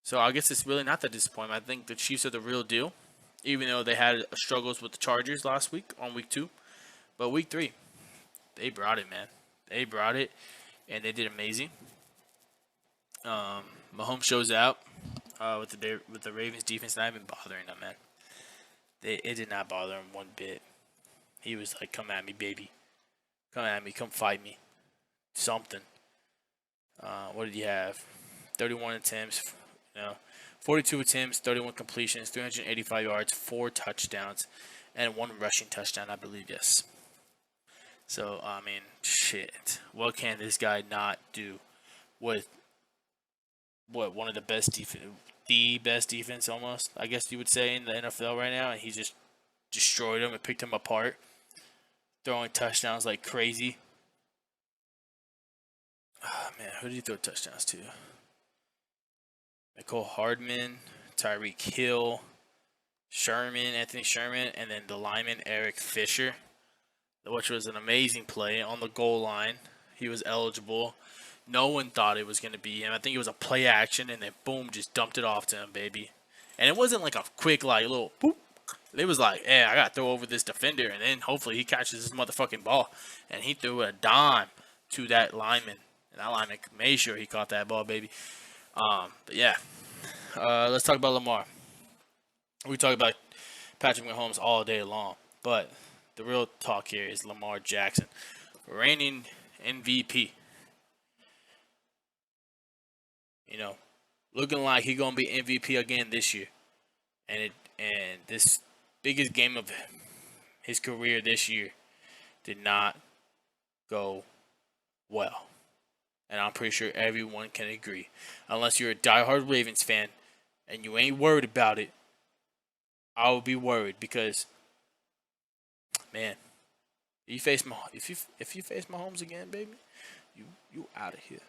So I guess it's really not that disappointment. I think the Chiefs are the real deal, even though they had struggles with the Chargers last week on week 2. But week 3, they brought it, man. They brought it, and they did amazing. Mahomes shows out with the Ravens defense not even bothering them, man. It did not bother him one bit. He was like, "Come at me, baby. Come at me. Come fight me. Something." What did he have? 31 attempts, 42 attempts, 31 completions, 385 yards, 4 touchdowns, and 1 rushing touchdown, I believe. Yes. So I mean, shit. What can this guy not do with one of the best defense almost, I guess you would say, in the NFL right now, and he just destroyed him and picked him apart, throwing touchdowns like crazy. Oh, man, who did he throw touchdowns to? Nicole Hardman, Tyreek Hill, Anthony Sherman, and then the lineman Eric Fisher, which was an amazing play on the goal line. He was eligible. No one thought it was going to be him. I think it was a play action, and then boom, just dumped it off to him, baby. And it wasn't like a quick, like, little boop. It was like, hey, I got to throw over this defender, and then hopefully he catches this motherfucking ball. And he threw a dime to that lineman. And that lineman made sure he caught that ball, baby. But yeah, let's talk about Lamar. We talk about Patrick Mahomes all day long, but the real talk here is Lamar Jackson, reigning MVP. Looking like he's gonna be MVP again this year, and this biggest game of his career this year did not go well. And I'm pretty sure everyone can agree. Unless you're a diehard Ravens fan and you ain't worried about it, I will be worried because, man, if you face Mahomes again, baby, you out of here.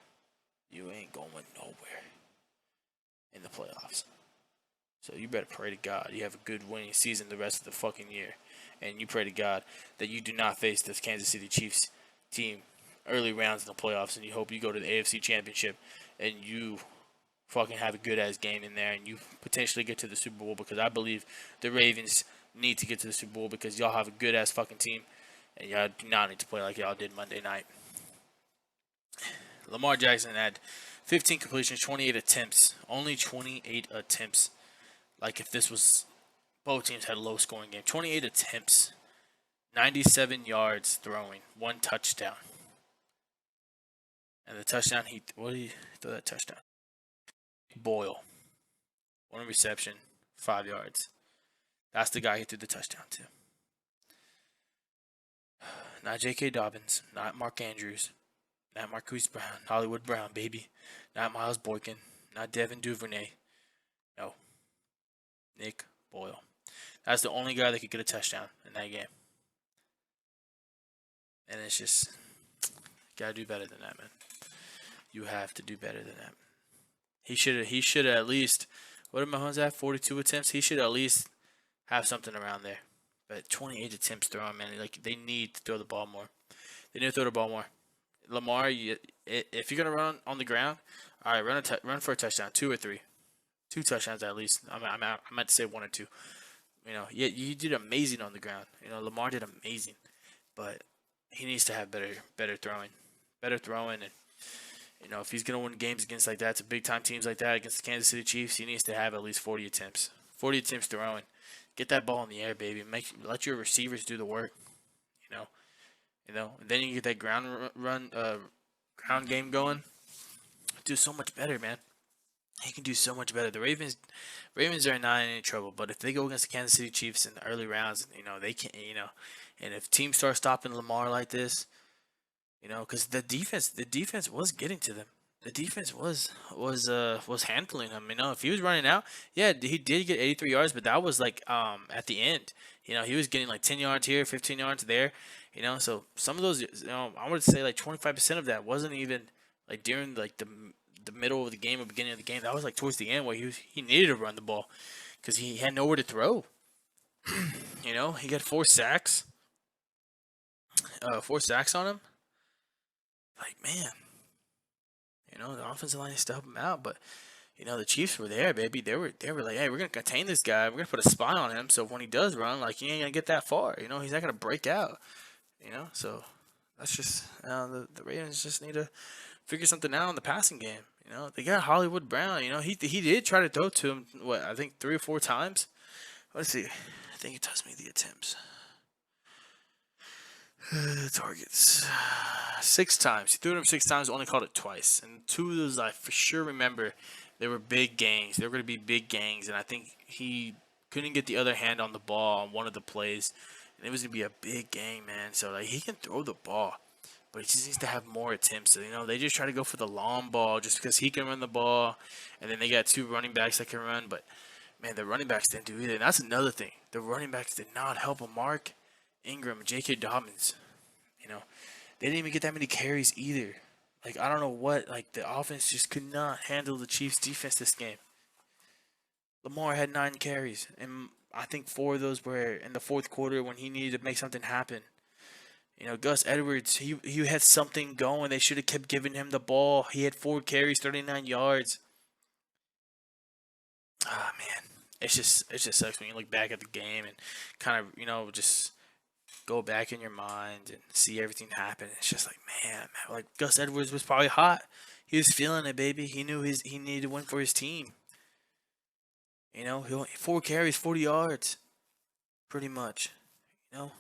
You ain't going nowhere in the playoffs. So you better pray to God you have a good winning season the rest of the fucking year. And you pray to God that you do not face this Kansas City Chiefs team early rounds in the playoffs, and you hope you go to the AFC Championship and you fucking have a good-ass game in there and you potentially get to the Super Bowl, because I believe the Ravens need to get to the Super Bowl because y'all have a good-ass fucking team and y'all do not need to play like y'all did Monday night. Lamar Jackson had 15 completions, 28 attempts. Only 28 attempts. Like if this was, both teams had a low scoring game. 28 attempts, 97 yards throwing, 1 touchdown. And the touchdown, what did he throw that touchdown? Boyle. 1 reception, 5 yards. That's the guy he threw the touchdown to. Not J.K. Dobbins, not Mark Andrews, not Marquise Brown, Hollywood Brown, baby. Not Miles Boykin, not Devin Duvernay. No. Nick Boyle. That's the only guy that could get a touchdown in that game. And it's just, gotta do better than that, man. You have to do better than that. He should at least, what did Mahomes have? 42 attempts? He should at least have something around there. But 28 attempts throwing, man. Like, they need to throw the ball more. They need to throw the ball more. Lamar, if you're gonna run on the ground, all right, run for a touchdown, 2 or 3, 2 touchdowns at least. I meant to say 1 or 2. You did amazing on the ground. Lamar did amazing, but he needs to have better throwing, and if he's gonna win games against like that, to big time teams like that, against the Kansas City Chiefs, he needs to have at least 40 attempts, throwing. Get that ball in the air, baby. Let your receivers do the work. And then you get that ground game going. Do so much better, man. He can do so much better. The Ravens are not in any trouble, but if they go against the Kansas City Chiefs in the early rounds, they can't, and if teams start stopping Lamar like this, because the defense was getting to them. The defense was handling him. If he was running out, yeah, he did get 83 yards, but that was like at the end. He was getting like 10 yards here, 15 yards there. So some of those, I would say like 25% of that wasn't even like during like the middle of the game or beginning of the game. That was like towards the end where he needed to run the ball. because he had nowhere to throw. He got 4 sacks, 4 sacks on him. Like, man, the offensive line needs to help him out, but the Chiefs were there, baby. They were like, hey, we're gonna contain this guy. We're gonna put a spy on him, so when he does run, like, he ain't gonna get that far. He's not gonna break out. So that's just the Ravens just need to figure something out in the passing game. They got Hollywood Brown. He did try to throw to him. What, I think 3 or 4 times. Let's see. I think it tells me the attempts. Targets. 6 times. He threw it him 6 times, only called it twice. And 2 of those I for sure remember, they were big gangs. They were going to be big gangs. And I think he couldn't get the other hand on the ball on one of the plays. And it was going to be a big gang, man. So, like, he can throw the ball. But he just needs to have more attempts. So, they just try to go for the long ball just because he can run the ball. And then they got 2 running backs that can run. But, man, the running backs didn't do either. And that's another thing. The running backs did not help him. Mark Ingram and J.K. Dobbins, they didn't even get that many carries either. Like, I don't know what. Like, the offense just could not handle the Chiefs' defense this game. Lamar had 9 carries, and I think 4 of those were in the fourth quarter when he needed to make something happen. Gus Edwards, he had something going. They should have kept giving him the ball. He had 4 carries, 39 yards. Ah, man. It just sucks when you look back at the game and kind of, just go back in your mind and see everything happen. It's just like, man, like Gus Edwards was probably hot. He was feeling it, baby. He knew he needed to win for his team. He only 4 carries, 40 yards, pretty much.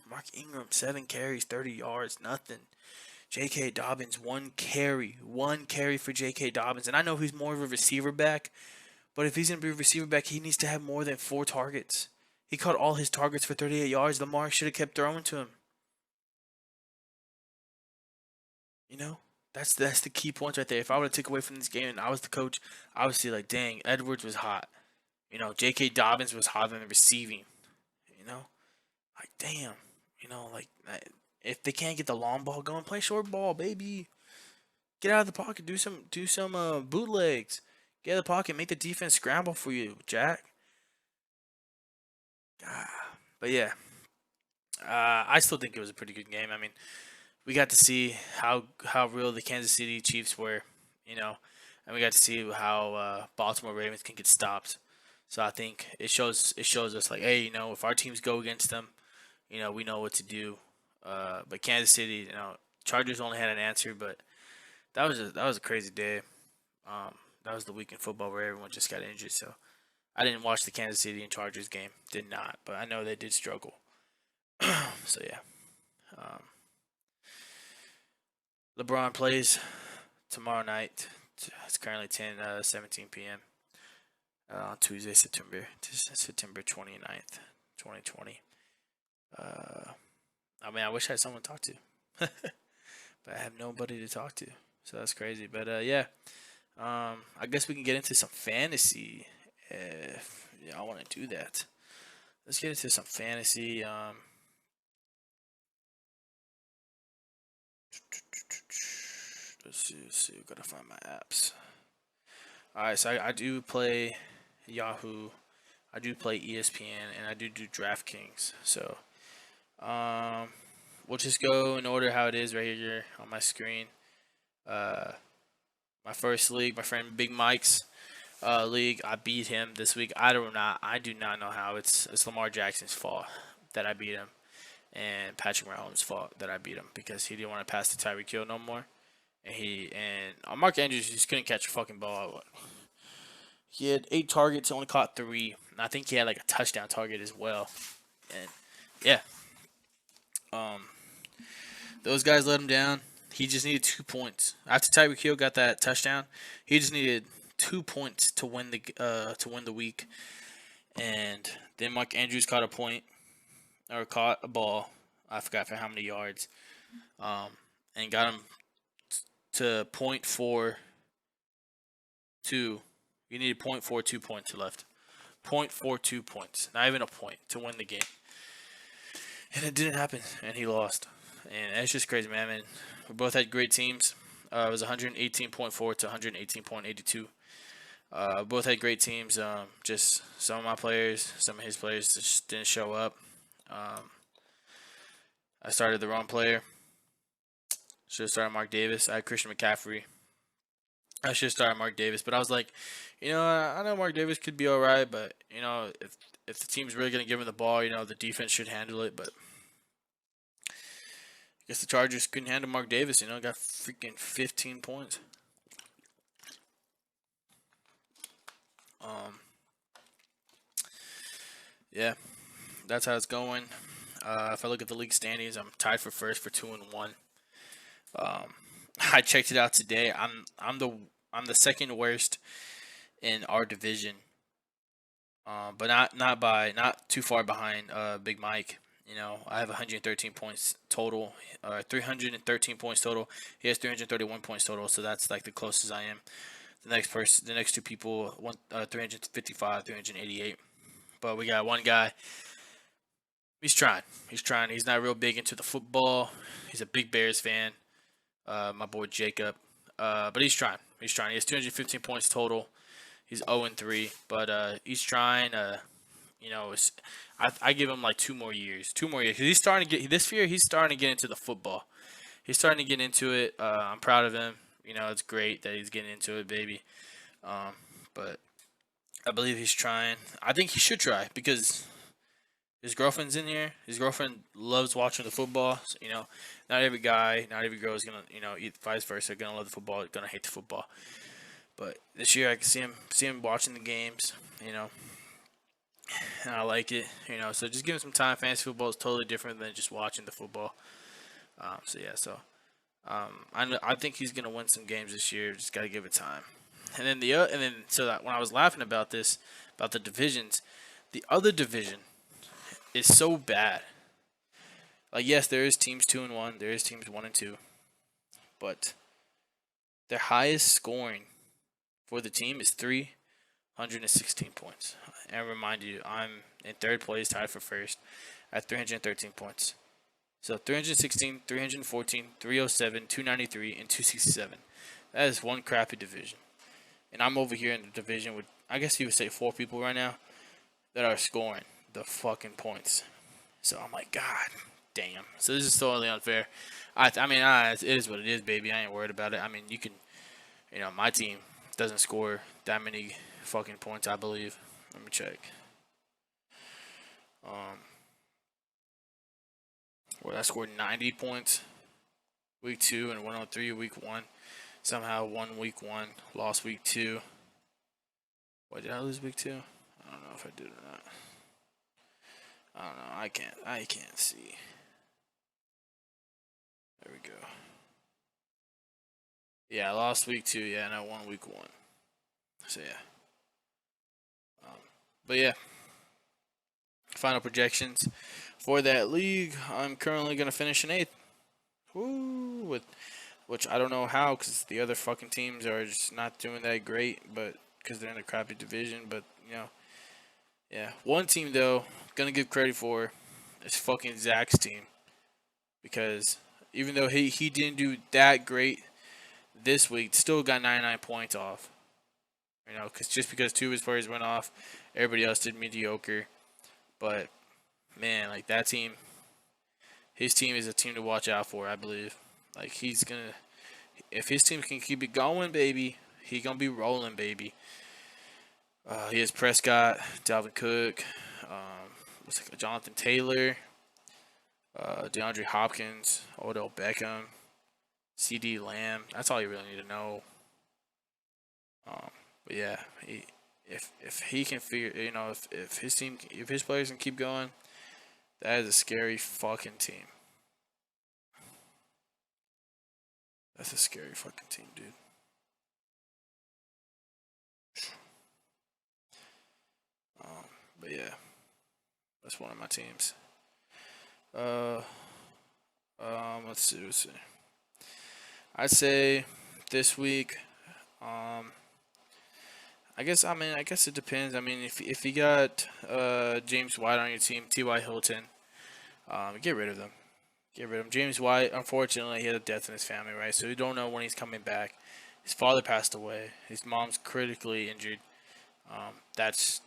Mark Ingram 7 carries, 30 yards, nothing. J.K. Dobbins 1 carry for J.K. Dobbins, and I know he's more of a receiver back, but if he's gonna be a receiver back, he needs to have more than 4 targets. He caught all his targets for 38 yards. Lamar should have kept throwing to him. That's the key points right there. If I would have took away from this game and I was the coach, I would say, like, dang, Edwards was hot. J.K. Dobbins was hot in the receiving. Like, damn. Like, if they can't get the long ball going, play short ball, baby. Get out of the pocket. Do some bootlegs. Get out of the pocket. Make the defense scramble for you, Jack. But yeah, I still think it was a pretty good game. I mean, we got to see how real the Kansas City Chiefs were, and we got to see how Baltimore Ravens can get stopped. So I think it shows us, like, hey, if our teams go against them, we know what to do. But Kansas City, Chargers only had an answer, but that was a crazy day. That was the week in football where everyone just got injured. So I didn't watch the Kansas City and Chargers game, did not, but I know they did struggle. So yeah. LeBron plays tomorrow night. It's currently 17 p.m. On Tuesday, September 29th, 2020. I mean, I wish I had someone to talk to, but I have nobody to talk to, so that's crazy. But yeah, I guess we can get into some fantasy if y'all want to do that. Let's get into some fantasy. Let's see. Gotta find my apps. All right, so I do play Yahoo, I do play ESPN, and I do DraftKings. So, we'll just go in order how it is right here on my screen. My first league, my friend Big Mike's league, I beat him this week. I do not know how. It's Lamar Jackson's fault that I beat him, and Patrick Mahomes' fault that I beat him because he didn't want to pass to Tyreek Hill no more. And Mark Andrews just couldn't catch a fucking ball. He had 8 targets, only caught 3. And I think he had like a touchdown target as well. And yeah, those guys let him down. He just needed 2 points after Tyreek Hill got that touchdown. He just needed 2 points to win the week. And then Mark Andrews caught a ball. I forgot for how many yards. And got him to 0.42. You needed 0.42 points left. 0.42 points. Not even a point to win the game. And it didn't happen. And he lost. And it's just crazy, man. I mean, we both had great teams. It was 118.4 to 118.82. Both had great teams. Just some of my players, some of his players just didn't show up. Um, I started the wrong player. Should have started Mark Davis. I had Christian McCaffrey. I should have started Mark Davis, but I was like, I know Mark Davis could be all right, but if the team's really gonna give him the ball, the defense should handle it. But I guess the Chargers couldn't handle Mark Davis. Got freaking 15 points. Um, yeah, that's how it's going. If I look at the league standings, I'm tied for first for 2-1. Um, I checked it out today. I'm the second worst in our division, but not too far behind Big Mike. I have 113 points total, 313 points total. He has 331 points total, so that's like the closest I am. The next two people, 355, 388. But we got one guy. He's trying. He's trying. He's not real big into the football. He's a big Bears fan. My boy Jacob. But he's trying. He's trying. He has 215 points total. He's 0-3, but he's trying. I give him like 2 more years. 2 more years. 'Cause he's starting to get this year. He's starting to get into the football. He's starting to get into it. I'm proud of him. It's great that he's getting into it, baby. But I believe he's trying. I think he should try because his girlfriend's in here. His girlfriend loves watching the football. So, not every guy, not every girl is gonna, vice versa, gonna love the football, gonna hate the football. But this year I can see him watching the games, and I like it, So just give him some time. Fantasy football is totally different than just watching the football. I think he's gonna win some games this year. Just gotta give it time. And then so that when I was laughing about this, about the divisions, the other division is so bad. Like, yes, there is teams 2-1, there is teams 1-2, but their highest scoring for the team is 316 points. And I remind you, I'm in third place, tied for first, at 313 points. So 316, 314, 307, 293, and 267. That is one crappy division. And I'm over here in the division with, I guess you would say, 4 people right now that are scoring the fucking points. So I'm like, God damn. So this is totally unfair. It is what it is, baby. I ain't worried about it. I mean, you can, my team doesn't score that many fucking points, I believe. Let me check. Well, I scored 90 points week 2 and 103 week 1. Somehow won week 1, lost week 2. What, did I lose week 2? I don't know if I did or not. I don't know. I can't see. There we go. Yeah, I lost week 2. Yeah, and I won week 1. So yeah. But yeah. Final projections for that league. I'm currently gonna finish in 8th. Woo! Which I don't know how, because the other fucking teams are just not doing that great, but because they're in a crappy division. But yeah. One team though, gonna give credit for is fucking Zach's team, because even though he didn't do that great this week, still got 99 points off. Because 2 of his players went off, everybody else did mediocre. But man, like that team, his team is a team to watch out for, I believe. Like if his team can keep it going, baby, he gonna be rolling, baby. He has Prescott, Dalvin Cook, Jonathan Taylor, DeAndre Hopkins, Odell Beckham, CD Lamb. That's all you really need to know. But yeah, if he can figure, if his players can keep going, that is a scary fucking team. That's a scary fucking team, dude. But yeah, that's one of my teams. Let's see. I'd say this week, I guess it depends. I mean, if you got James White on your team, T.Y. Hilton, get rid of them. Get rid of him. James White, unfortunately, he had a death in his family, right? So you don't know when he's coming back. his father passed away. His mom's critically injured. That's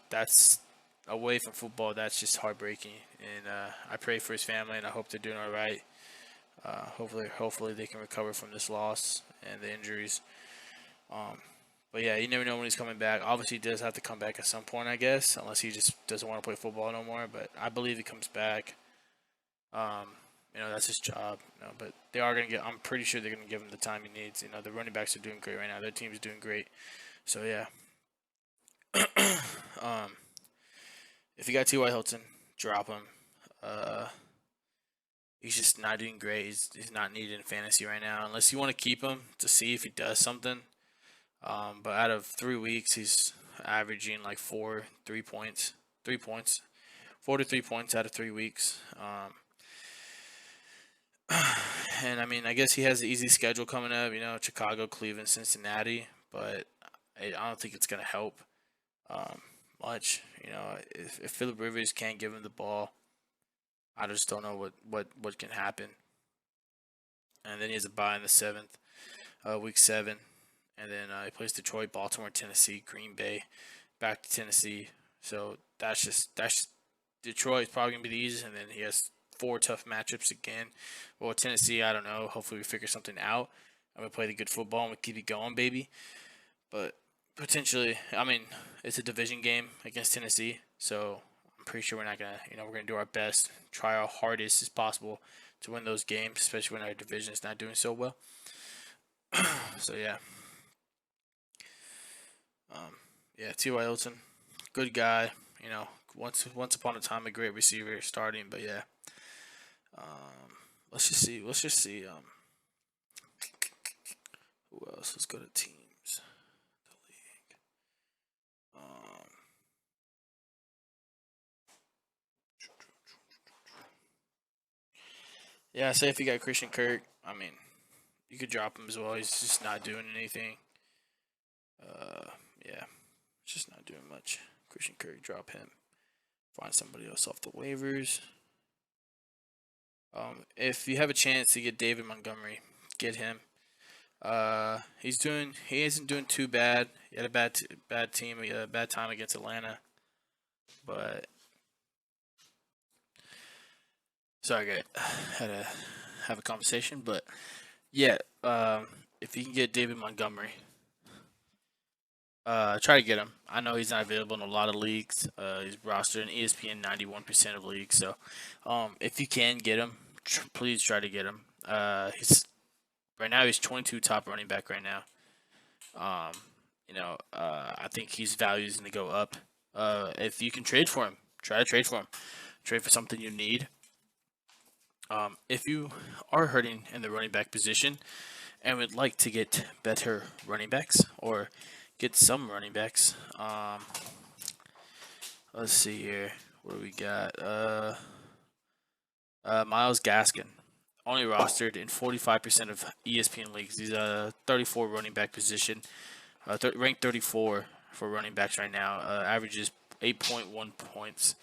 away from football. That's just heartbreaking. And I pray for his family, and I hope they're doing all right. Hopefully they can recover from this loss and the injuries. Um, but yeah, you never know when he's coming back. Obviously, he does have to come back at some point, I guess, unless he just doesn't want to play football no more. But I believe he comes back. Um, that's his job. But they are gonna get. I'm pretty sure they're gonna give him the time he needs. The running backs are doing great right now. Their team's doing great. So yeah. um, if you got T.Y. Hilton, drop him. Uh, he's just not doing great. He's not needed in fantasy right now, unless you want to keep him to see if he does something. But out of 3 weeks, he's averaging like 3 points, 3 points, 4 to 3 points out of 3 weeks. And I mean, I guess he has an easy schedule coming up. Chicago, Cleveland, Cincinnati, but I don't think it's gonna help much. If Philip Rivers can't give him the ball, I just don't know what can happen. And then he has a bye in the seventh, week 7, and then he plays Detroit, Baltimore, Tennessee, Green Bay, back to Tennessee. So that's Detroit is probably gonna be the easiest, and then he has 4 tough matchups again. Well, Tennessee, I don't know. Hopefully, we figure something out. I'm gonna play the good football and we keep it going, baby. But potentially, I mean, it's a division game against Tennessee, so I'm pretty sure we're not gonna, we're gonna do our best, try our hardest as possible to win those games, especially when our division is not doing so well. So yeah, T.Y. Hilton, good guy. Once upon a time a great receiver starting, but yeah. Let's just see. Who else? Let's go to teams. The league. Yeah, say if you got Christian Kirk, I mean, you could drop him as well. He's just not doing anything. Yeah, just not doing much. Christian Kirk, drop him. Find somebody else off the waivers. If you have a chance to get David Montgomery, get him. He isn't doing too bad. He had a bad team, he had a bad time against Atlanta, but sorry, I had to have a conversation. But yeah, if you can get David Montgomery, try to get him. I know he's not available in a lot of leagues. He's rostered in ESPN 91% of leagues. So, if you can get him, please try to get him. Right now he's 22 top running back right now. I think his value is going to go up. If you can trade for him, try to trade for him. Trade for something you need. If you are hurting in the running back position and would like to get better running backs or get some running backs, let's see here. What do we got? Myles Gaskin, only rostered in 45% of ESPN leagues. He's a 34 running back position, ranked 34 for running backs right now. Averages 8.1 points.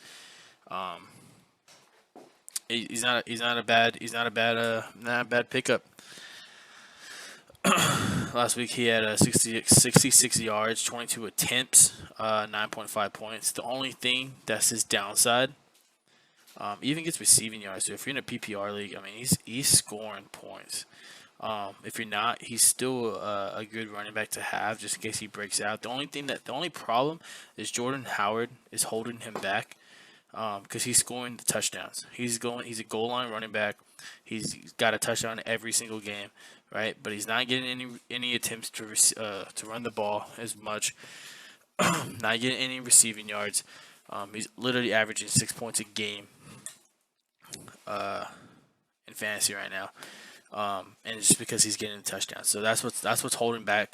He's not a bad pickup. Last week he had 66 yards, 22 attempts, 9.5 points. The only thing that's his downside, even gets receiving yards. So if you're in a PPR league, I mean he's scoring points. If you're not, he's still a good running back to have just in case he breaks out. The only problem is Jordan Howard is holding him back. Because he's scoring the touchdowns. He's a goal line running back. He's got a touchdown every single game, right? But he's not getting any attempts to run the ball as much. Not getting any receiving yards. He's literally averaging 6 points a game in fantasy right now, and it's just because he's getting the touchdowns. So that's what's holding back.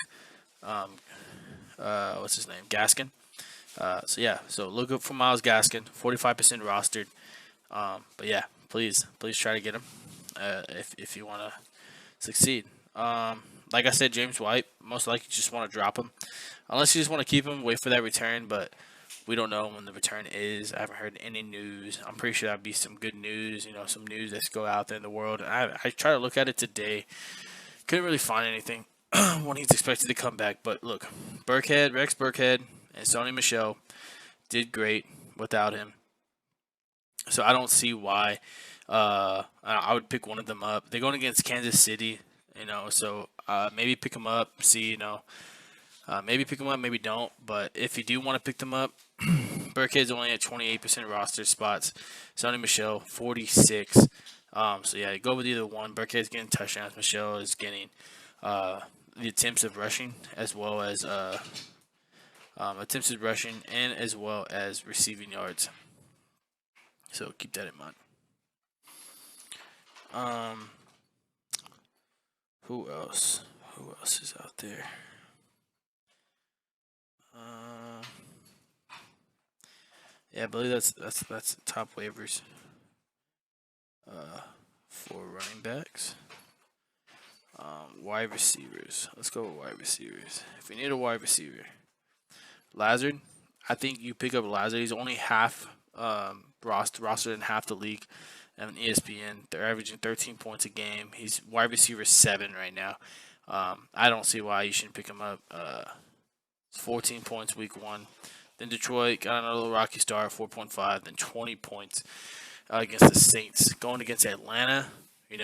What's his name? Gaskin. So look up for Myles Gaskin, 45% rostered. But yeah, please try to get him if you want to succeed. Like I said, James White, most likely just want to drop him, unless you just want to keep him, wait for that return. But we don't know when the return is. I haven't heard any news. I'm pretty sure that'd be some good news. Some news that's go out there in the world. I tried to look at it today, couldn't really find anything. when he's expected to come back. But look, Rex Burkhead, and Sony Michelle did great without him. So I don't see why. I would pick one of them up. They're going against Kansas City, so maybe pick them up. See, maybe pick them up, maybe don't. But if you do want to pick them up, Burkhead's only at 28% roster spots. Sonny Michelle 46. So yeah, go with either one. Burkhead's getting touchdowns. Michelle is getting the attempts of rushing as well as attempts of rushing and as well as receiving yards. So keep that in mind. Um, who else? Who else is out there? Yeah, I believe that's top waivers. For running backs. Wide receivers. Let's go with wide receivers. If you need a wide receiver, Lazard. I think you pick up Lazard. He's only half rostered in half the league. And ESPN, they're averaging 13 points a game. He's wide receiver 7 right now. I don't see why you shouldn't pick him up. 14 points week 1. Then Detroit got another rocky start, 4.5. Then 20 points against the Saints. Going against Atlanta,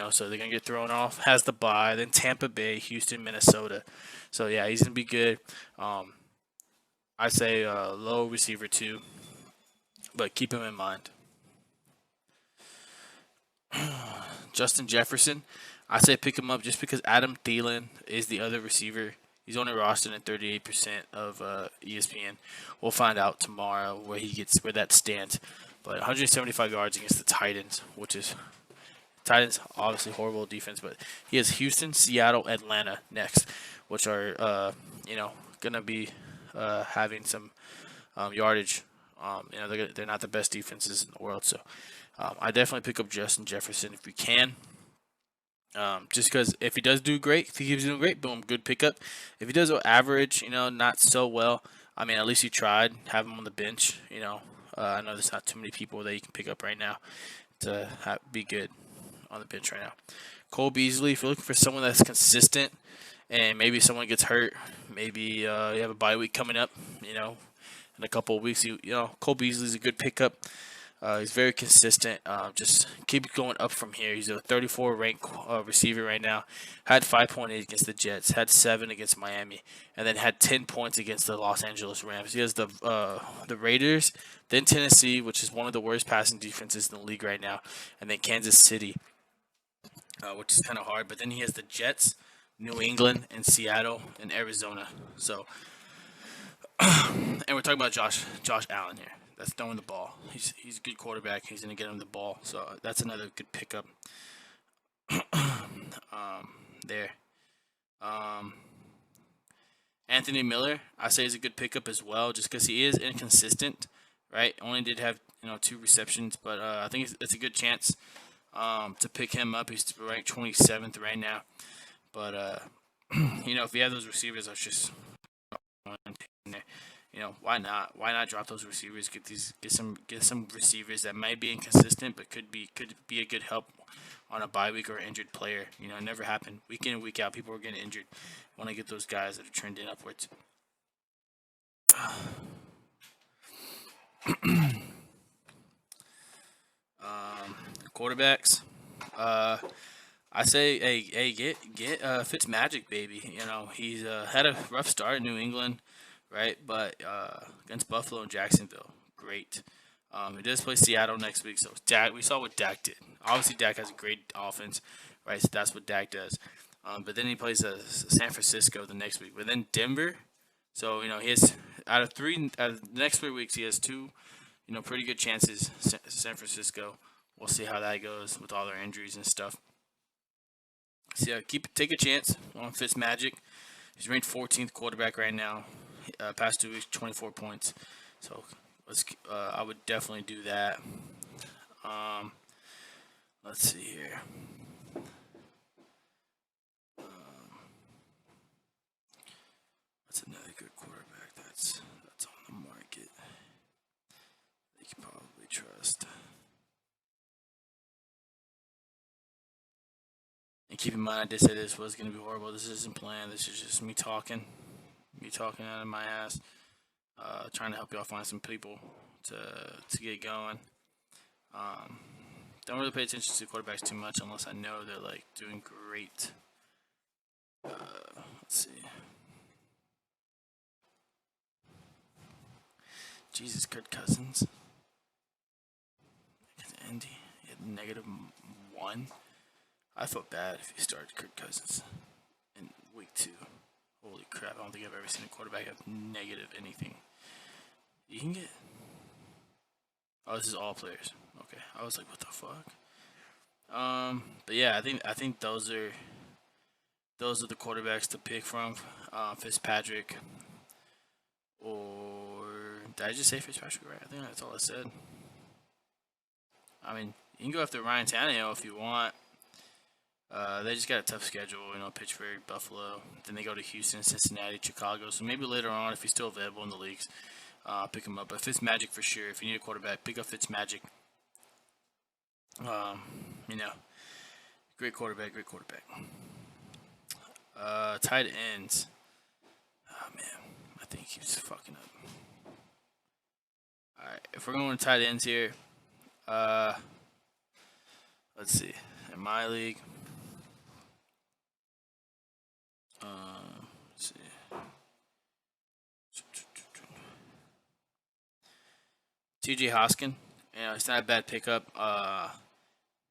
so they're going to get thrown off. Has the bye. Then Tampa Bay, Houston, Minnesota. So, yeah, he's going to be good. I say low receiver 2, but keep him in mind. Justin Jefferson, I say pick him up just because Adam Thielen is the other receiver. He's only rostered at 38% of ESPN. We'll find out tomorrow where that stands. But 175 yards against the Titans, which is Titans obviously horrible defense, but he has Houston, Seattle, Atlanta next, which are gonna be having some yardage. They're not the best defenses in the world, so I definitely pick up Justin Jefferson if we can. Just because if he does do great, if he keeps doing great, boom, good pickup. If he does average, not so well, I mean, at least you tried. Have him on the bench. I know there's not too many people that you can pick up right now to be good on the bench right now. Cole Beasley, if you're looking for someone that's consistent and maybe someone gets hurt, maybe you have a bye week coming up, in a couple of weeks, Cole Beasley's a good pickup. He's very consistent. Just keep going up from here. He's a 34 ranked receiver right now. Had 5.8 against the Jets. Had 7 against Miami, and then had 10 points against the Los Angeles Rams. He has the Raiders, then Tennessee, which is one of the worst passing defenses in the league right now, and then Kansas City, which is kind of hard. But then he has the Jets, New England, and Seattle, and Arizona. So, and we're talking about Josh Allen here. That's throwing the ball. He's a good quarterback. He's going to get him the ball. So that's another good pickup there. Anthony Miller, I say, is a good pickup as well, just because he is inconsistent, right? Only did have 2 receptions, but I think it's a good chance to pick him up. He's ranked 27th right now, but if you have those receivers, I was just why not? Why not drop those receivers? Get some receivers that might be inconsistent, but could be a good help on a bye week or injured player. It never happened. Week in and week out, people are getting injured. Want to get those guys that are trending upwards. Quarterbacks. I say, hey, get Fitzmagic, baby. He's had a rough start in New England, right? But against Buffalo and Jacksonville, great. He does play Seattle next week, so we saw what Dak did. Obviously, Dak has a great offense, right? So that's what Dak does. But then he plays San Francisco the next week. But then Denver. So he has out of the next 3 weeks, he has 2, pretty good chances. San Francisco. We'll see how that goes with all their injuries and stuff. So yeah, take a chance on Fitzmagic. He's ranked 14th quarterback right now. Past 2 weeks, 24 points. So I would definitely do that. Let's see here. That's another good quarterback that's on the market that you can probably trust. And keep in mind, I did say this was going to be horrible. This isn't planned. This is just me talking out of my ass, trying to help y'all find some people to get going. Um, don't really pay attention to quarterbacks too much unless I know they're like doing great. Let's see. Jesus, Kirk Cousins. Andy, he had -1. I felt bad if you started Kirk Cousins in week 2. Holy crap! I don't think I've ever seen a quarterback have negative anything. You can get. Oh, this is all players. Okay, I was like, what the fuck? But yeah, I think those are the quarterbacks to pick from. Fitzpatrick, or did I just say Fitzpatrick right? I think that's all I said. I mean, you can go after Ryan Tannehill if you want. They just got a tough schedule, Pittsburgh, Buffalo. Then they go to Houston, Cincinnati, Chicago. So maybe later on, if he's still available in the leagues, pick him up. But Fitzmagic for sure. If you need a quarterback, pick up Fitzmagic. Great quarterback, Tight ends. Oh man, I think he keeps fucking up. All right, if we're going to tight ends here, let's see. In my league, let's see. T.J. Hoskin, it's not a bad pickup.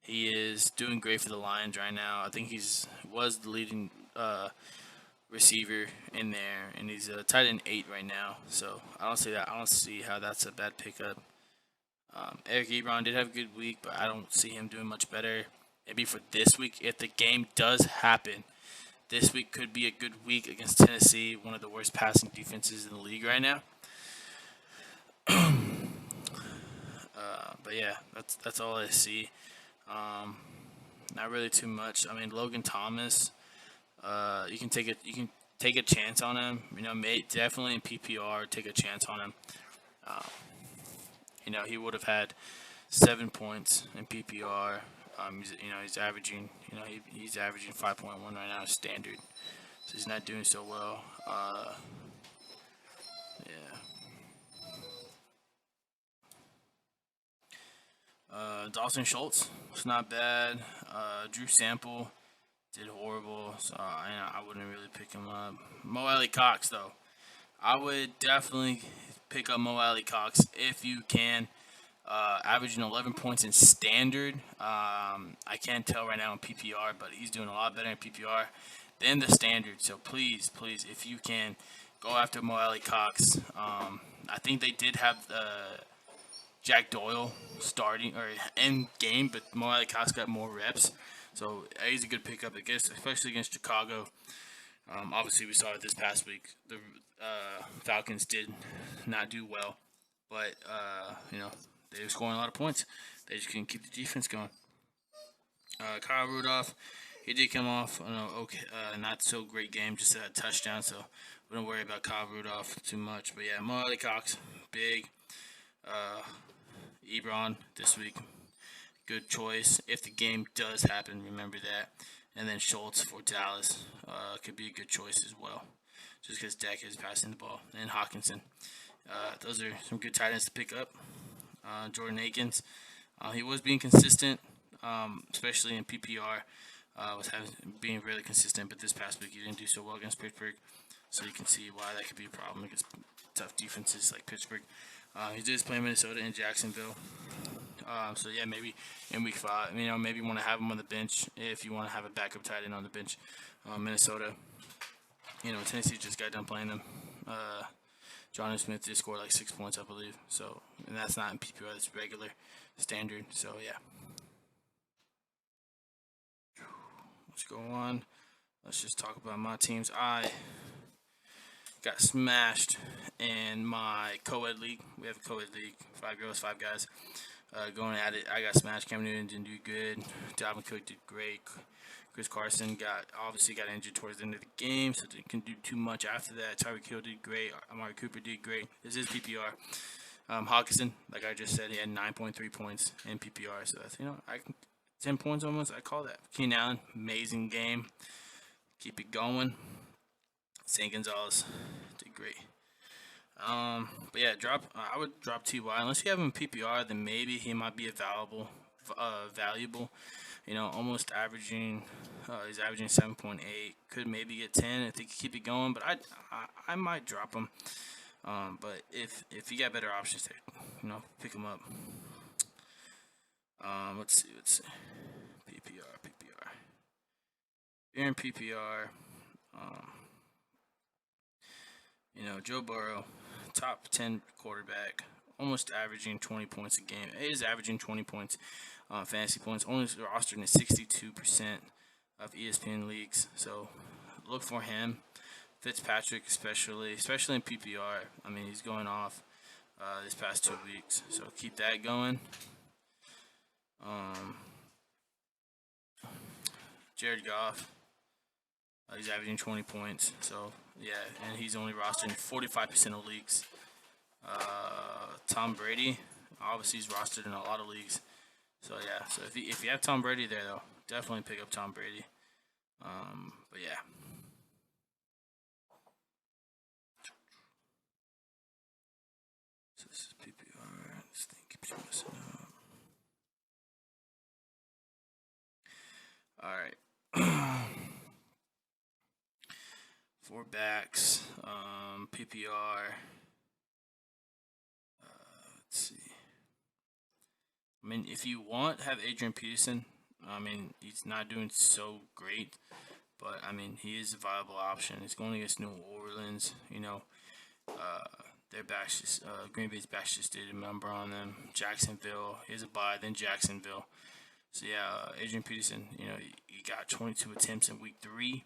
He is doing great for the Lions right now. I think was the leading receiver in there, and he's a tight end 8 right now. So I don't see how that's a bad pickup. Eric Ebron did have a good week, but I don't see him doing much better. Maybe for this week, if the game does happen, this week could be a good week against Tennessee, one of the worst passing defenses in the league right now. But yeah, that's all I see. Not really too much. I mean, Logan Thomas, you can take a chance on him. Definitely in PPR, take a chance on him. He would have had 7 points in PPR. He's averaging. He's averaging 5.1 right now, standard. So he's not doing so well. Dawson Schultz was not bad. Drew Sample did horrible, so I wouldn't really pick him up. Mo Alley Cox, though, I would definitely pick up Mo Alley Cox if you can. Averaging 11 points in standard. I can't tell right now in PPR, but he's doing a lot better in PPR than the standard. So please, if you can, go after Mo Alley Cox. I think they did have Jack Doyle starting or end game, but Mo Alley Cox got more reps. So he's a good pickup, I guess, especially against Chicago. Obviously, we saw it this past week. The Falcons did not do well, but they were scoring a lot of points. They just couldn't keep the defense going. Kyle Rudolph, he did come off not so great game, just a touchdown, so we don't worry about Kyle Rudolph too much. But yeah, Mo Alley Cox, big. Ebron this week, good choice. If the game does happen, remember that. And then Schultz for Dallas could be a good choice as well, just because Dak is passing the ball. And Hawkinson. Those are some good tight ends to pick up. Jordan Akins, he was being consistent, especially in PPR. Being really consistent, but this past week he didn't do so well against Pittsburgh. So you can see why that could be a problem against tough defenses like Pittsburgh. He did play Minnesota and Jacksonville. So yeah, maybe in week 5, maybe you want to have him on the bench if you want to have a backup tight end on the bench. Minnesota, Tennessee just got done playing them. Jonnu Smith did score like 6 points, I believe. So, and that's not in PPR, that's regular, standard. So yeah. Let's go on. Let's just talk about my teams. I got smashed in my co-ed league. We have a co-ed league, 5 girls, 5 guys. Going at it, I got smashed. Cam Newton didn't do good. Dalvin Cook did great. Chris Carson obviously got injured towards the end of the game, so didn't do too much after that. Tyreek Hill did great. Amari Cooper did great. This is PPR. Hawkinson, like I just said, he had 9.3 points in PPR, so that's 10 points almost. I call that. Keenan Allen, amazing game. Keep it going. St. Gonzalez did great. But yeah, drop. I would drop Ty unless you have him in PPR. Then maybe he might be valuable. Almost averaging. He's averaging 7.8. Could maybe get 10 if they could keep it going. But I might drop him. But if you got better options there, pick him up. Let's see. PPR. If you're in PPR. Joe Burrow, top 10 quarterback, almost averaging 20 points a game. He is averaging 20 points, fantasy points, only rostered in 62% of ESPN leagues. So look for him. Fitzpatrick, especially in PPR. I mean, he's going off this past 2 weeks. So keep that going. Jared Goff. He's averaging 20 points. So, yeah, and he's only rostered in 45% of leagues. Tom Brady, obviously he's rostered in a lot of leagues. So, yeah, so if you have Tom Brady there, though, definitely pick up Tom Brady. But, yeah. So this is PPR. This thing keeps messing up. All right. 4 backs, PPR. Let's see. I mean, if you have Adrian Peterson, I mean, he's not doing so great, but I mean, he is a viable option. He's going against New Orleans. Their backs just Green Bay's backs just did a number on them. Jacksonville, here's a bye, then Jacksonville. So yeah, Adrian Peterson, he got 22 attempts in week 3.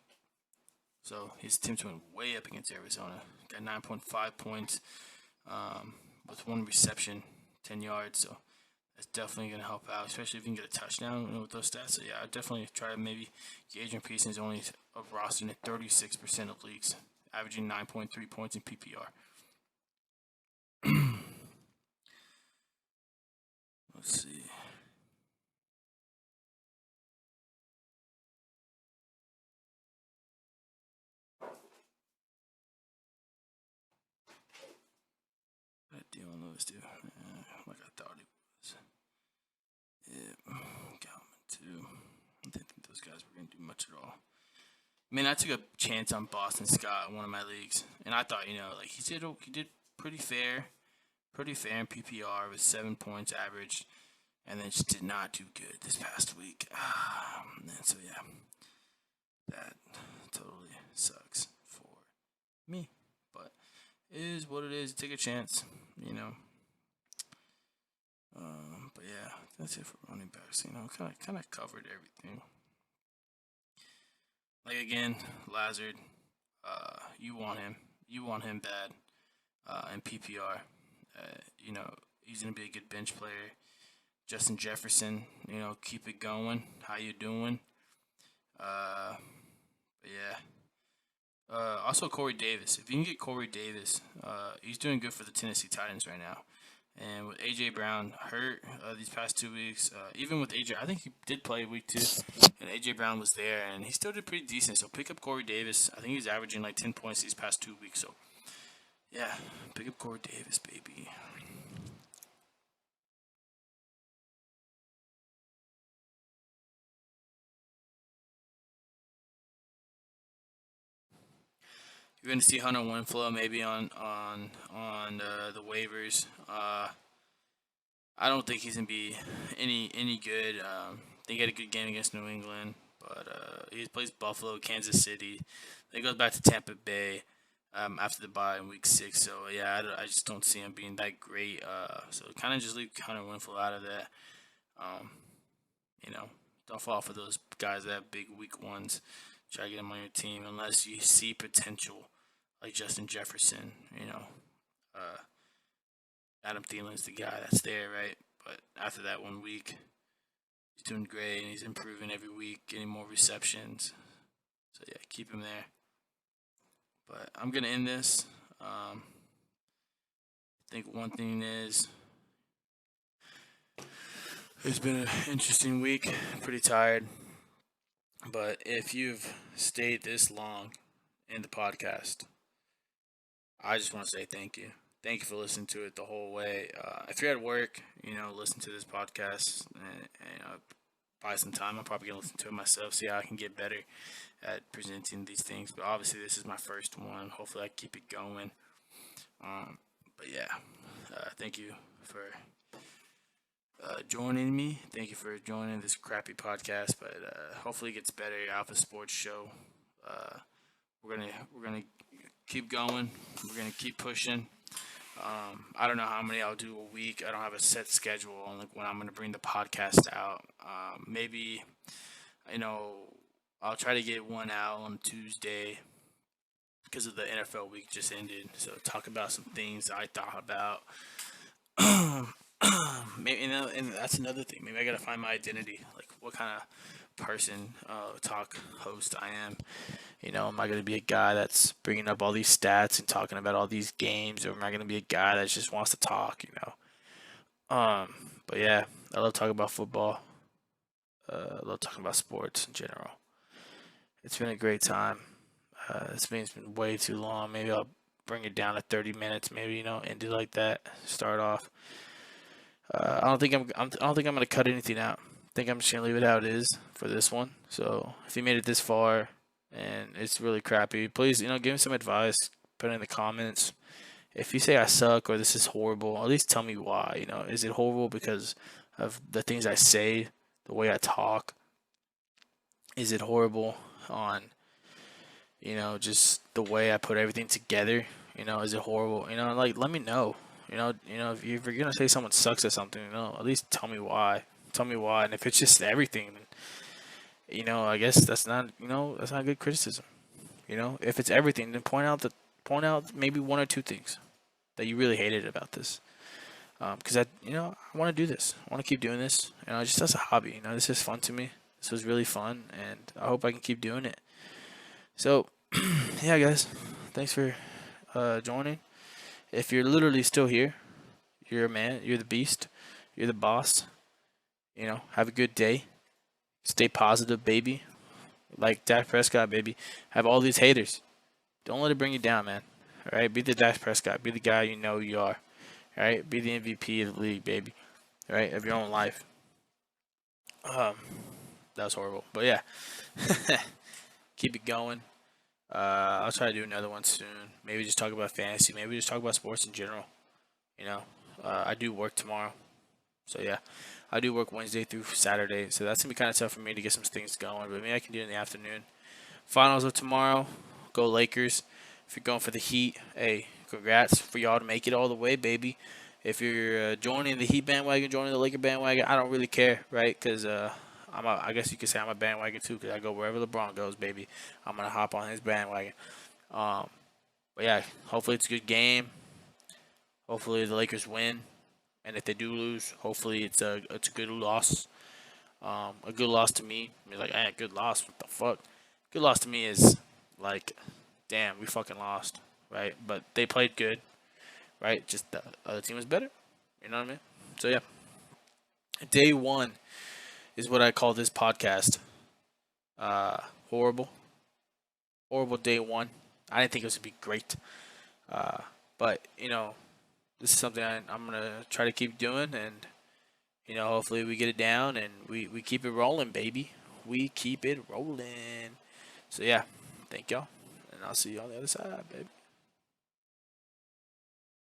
So his attempts went way up against Arizona. Got 9.5 points with 1 reception, 10 yards. So that's definitely going to help out, especially if you can get a touchdown with those stats. So yeah, I'd definitely try to maybe get Adrian Peterson. Is only a roster in 36% of leagues, averaging 9.3 points in PPR. Let's see. That deal on those two, like I thought it was. Yeah, Calvin too. I didn't think those guys were gonna do much at all. I mean, I took a chance on Boston Scott in one of my leagues, and I thought, like he did pretty fair in PPR with 7 points average, and then just did not do good this past week. And so yeah, that totally sucks for me, but it is what it is. Take a chance, But yeah, that's it for running backs. Kind of covered everything. Like again, Lazard, you want him bad, in PPR. He's gonna be a good bench player. Justin Jefferson, keep it going. How you doing? But yeah. Also Corey Davis. If you can get Corey Davis, he's doing good for the Tennessee Titans right now. And with AJ Brown hurt these past 2 weeks, even with AJ, I think he did play week 2, and AJ Brown was there, and he still did pretty decent. So pick up Corey Davis. I think he's averaging like 10 points these past 2 weeks. So yeah, pick up Corey Davis, baby. You're going to see Hunter Winflow maybe on the waivers. I don't think he's gonna be any good. They get a good game against New England, but he plays Buffalo, Kansas City. Then he goes back to Tampa Bay after the bye in Week 6. So yeah, I just don't see him being that great. So kind of just leave Hunter Winflow out of that. Um, don't fall for those guys that have big week ones. Try to get him on your team unless you see potential like Justin Jefferson. Adam Thielen's the guy that's there, right? But after that 1 week, he's doing great and he's improving every week, getting more receptions. So yeah, keep him there. But I'm gonna end this. I think one thing is It's been an interesting week. Pretty tired, but if you've stayed this long in the podcast, I just want to say thank you. Thank you for listening to it the whole way. If you're at work, listen to this podcast and buy some time. I'm probably gonna listen to it myself, see how I can get better at presenting these things. But obviously, this is my first one. Hopefully, I keep it going. But yeah, thank you for joining me. Thank you for joining this crappy podcast. But hopefully, it gets better. Alpha Sports Show. Uh, we're gonna keep going. We're gonna keep pushing. I don't know how many I'll do a week. I don't have a set schedule on like when I'm gonna bring the podcast out. Maybe you know I'll try to get one out on Tuesday because of the NFL week just ended. So talk about some things I thought about. Maybe and that's another thing. Maybe I gotta find my identity, like what kind of person, talk host I am. Am I going to be a guy that's bringing up all these stats and talking about all these games, or am I going to be a guy that just wants to talk? But yeah, I love talking about football. I love talking about sports in general. It's been a great time. It's been way too long. Maybe I'll bring it down to 30 minutes. Maybe end it like that. Start off. I don't think I'm going to cut anything out. I think I'm just going to leave it how it is for this one. So if you made it this far and it's really crappy, please, give me some advice. Put it in the comments. If you say I suck or this is horrible, at least tell me why. Is it horrible because of the things I say, the way I talk? Is it horrible on, just the way I put everything together? Is it horrible? Like let me know. If you're gonna say someone sucks at something, at least tell me why. Tell me why. And if it's just everything, then, I guess that's not good criticism. If it's everything, then point out maybe one or two things that you really hated about this. Because I want to do this. I want to keep doing this. Just as a hobby. This is fun to me. This was really fun, and I hope I can keep doing it. So, yeah, guys, thanks for joining. If you're literally still here, you're a man. You're the beast. You're the boss. Have a good day. Stay positive, baby. Like Dak Prescott, baby. Have all these haters. Don't let it bring you down, man. All right, be the Dak Prescott. Be the guy you know you are. All right, be the MVP of the league, baby. All right, of your own life. Um, that was horrible, but yeah, keep it going. I'll try to do another one soon. Maybe just talk about fantasy. Maybe just talk about sports in general. You know, I do work tomorrow, so yeah, I do work Wednesday through Saturday. So that's gonna be kind of tough for me to get some things going. But maybe I can do it in the afternoon. Finals of tomorrow. Go Lakers. If you're going for the Heat, hey, congrats for y'all to make it all the way, baby. If you're joining the Heat bandwagon, joining the Laker bandwagon, I don't really care, right? Because I guess you could say I'm a bandwagon too, because I go wherever LeBron goes, baby. I'm gonna hop on his bandwagon. Um, but yeah, hopefully it's a good game. Hopefully the Lakers win, and if they do lose, hopefully it's a good loss. A good loss to me. I mean, like, good loss. What the fuck? Good loss to me is like, damn, we fucking lost, right? But they played good, right? Just the other team was better. You know what I mean? So yeah, day one is what I call this podcast. Uh, horrible, horrible day one. I didn't think it was gonna be great, but this is something I'm gonna try to keep doing, and hopefully we get it down and we keep it rolling, baby. We keep it rolling. So yeah, thank y'all, and I'll see you on the other side, baby.